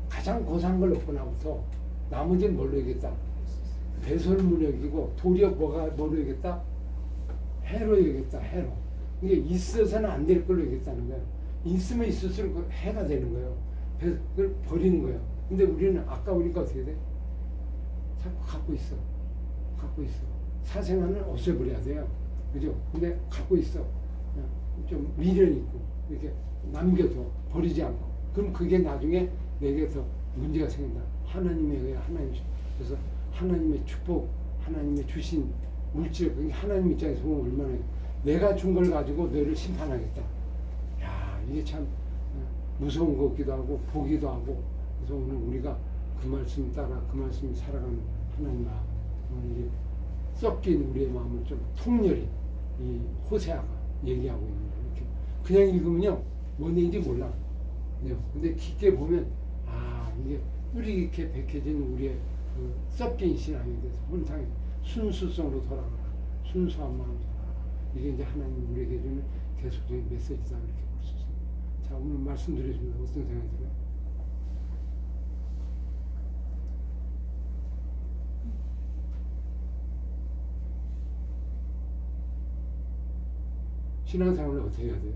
가장 고상한 걸 얻고 나부터 나머지는 뭘로 여기겠다? 배설물로 여기고 도리어 뭐로 여기겠다? 해로 여기겠다. 해로. 이게 있어서는 안 될 걸로 여기겠다는 거예요. 있으면 있을수록 그 해가 되는 거예요. 그걸 버리는 거예요. 근데 우리는 아까우니까 어떻게 돼? 자꾸 갖고 있어. 사생활은 없애버려야 돼요. 그죠? 근데 갖고 있어. 좀 미련 있고, 이렇게 남겨둬. 버리지 않고. 그럼 그게 나중에 내게서 문제가 생긴다. 하나님에 의해 그래서 하나님의 축복, 하나님의 주신 물질, 그게 하나님 입장에서 보면 얼마나 내가 준 걸 가지고 너를 심판하겠다. 야, 이게 참 무서운 것 같기도 하고 보기도 하고. 그래서 오늘 우리가 그 말씀 따라 그 말씀이 살아가는 하나님 마음, 이게 섞인 우리의 마음을 좀 통렬히 이 호세아가 얘기하고 있는 거예요. 이렇게 그냥 읽으면요 뭔 얘기인지 몰라. 근데 깊게 보면 이게 뿌리 깊게 백해진 우리의 그 섞인 신앙에 대해서 혼상의 순수성으로 돌아가라. 순수한 마음으로 돌아가라. 이게 이제 하나님 우리에게 주는 계속적인 메시지다 이렇게 볼 수 있습니다. 자, 오늘 말씀드리시면 어떤 생각이 들어요? 신앙생활을 어떻게 해야 돼요?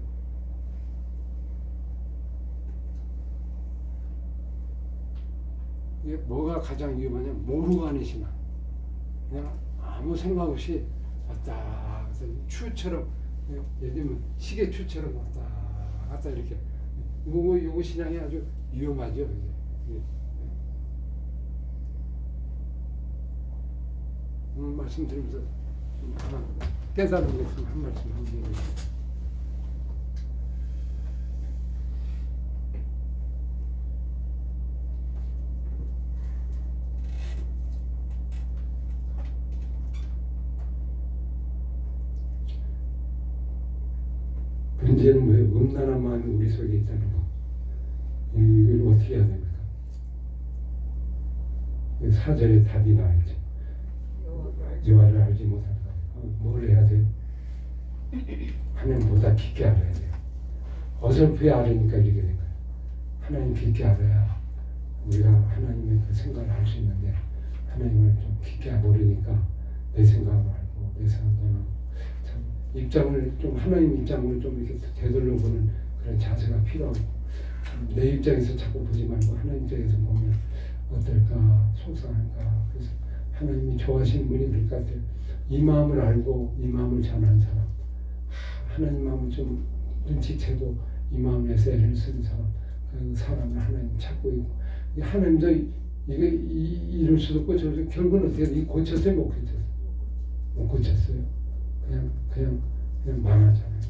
이게 뭐가 가장 위험하냐? 모르고 하는 신앙. 그냥 아무 생각 없이 왔다 갔다 추처럼, 예를 들면 시계 추처럼 왔다 갔다 이렇게. 요거 신앙이 아주 위험하죠. 이게. 오늘 말씀 드리면서 하나 깨달은 것 있으면 한 말씀 하면 문제는 뭐예요? 음란한 마음이 우리 속에 있다는 거. 이걸 어떻게 해야 됩니까? 사절에 답이 나와있죠. 여호와를 알지 못한다. 뭘 해야 돼요? 하나님보다 깊게 알아야 돼요. 어설프게 알으니까 이렇게 된 거예요. 하나님 깊게 알아야 우리가 하나님의 그 생각을 알 수 있는데, 하나님을 좀 깊게 모르니까 내 생각을 알고 내 생각을 입장을 좀 하나님 입장으로 좀 이렇게 되돌려보는 그런 자세가 필요하고, 내 입장에서 자꾸 보지 말고 하나님 입장에서 보면 어떨까, 속상할까. 그래서 하나님이 좋아하시는 분이 될 것 같아요. 이 마음을 알고 이 마음을 잘 아는 사람, 하나님 마음을 좀 눈치채고 이 마음에서 애를 쓰는 사람, 그 사람을 하나님 찾고 있고, 하나님도 이게 이럴 수도 없고 저럴 결국은 어떻게 이 고쳤어요, 못 고쳤어요? 못 고쳤어요. 그냥 망하잖아요.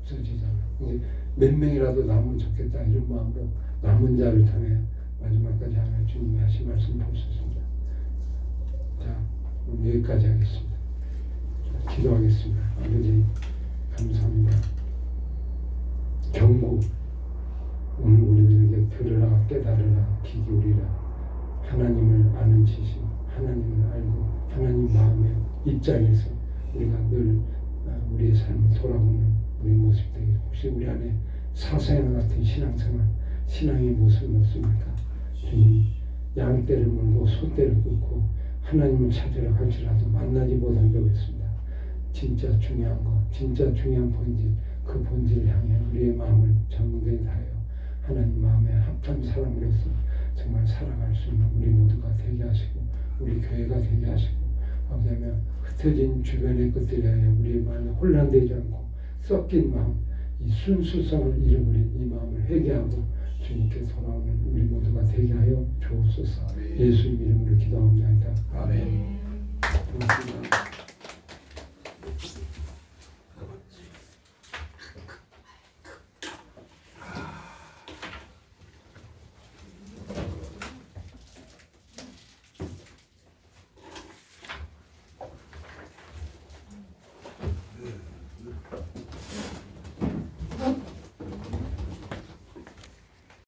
없어지잖아요. 이게 몇 명이라도 남으면 좋겠다 이런 마음으로 남은 자를 향해 마지막까지 하나님 주님이 하신 말씀 볼 수 있습니다. 자, 오늘 여기까지 하겠습니다. 자, 기도하겠습니다. 아버지 감사합니다. 경고, 오늘 우리들에게 들으라, 깨달으라, 귀 기울이라. 하나님을 아는 지식, 하나님을 알고 하나님 마음의 입장에서 우리가 늘 우리의 삶을 돌아보는 우리 모습 되게. 혹시 우리 안에 사사양 같은 신앙생활, 신앙의 모습은 없습니까? 주님, 양떼를 물고 소떼를 끊고 하나님을 찾으러 갈지라도 만나지 못한 적 있습니다. 진짜 중요한 것, 진짜 중요한 본질, 그 본질을 향해 우리의 마음을 전문에 다하여 하나님 마음에 합한 사람으로서 정말 살아갈 수 있는 우리 모두가 되게 하시고 우리 교회가 되게 하시고, 아버지면 흩어진 주변의 것들에 의해 우리의 마음이 혼란되지 않고 섞인 마음, 이 순수성을 잃어버린 이 마음을 회개하고 주님께 돌아오는 우리 모두가 되게 하여 주옵소서. 예수님 이름으로 기도합니다. 아멘. 고맙습니다.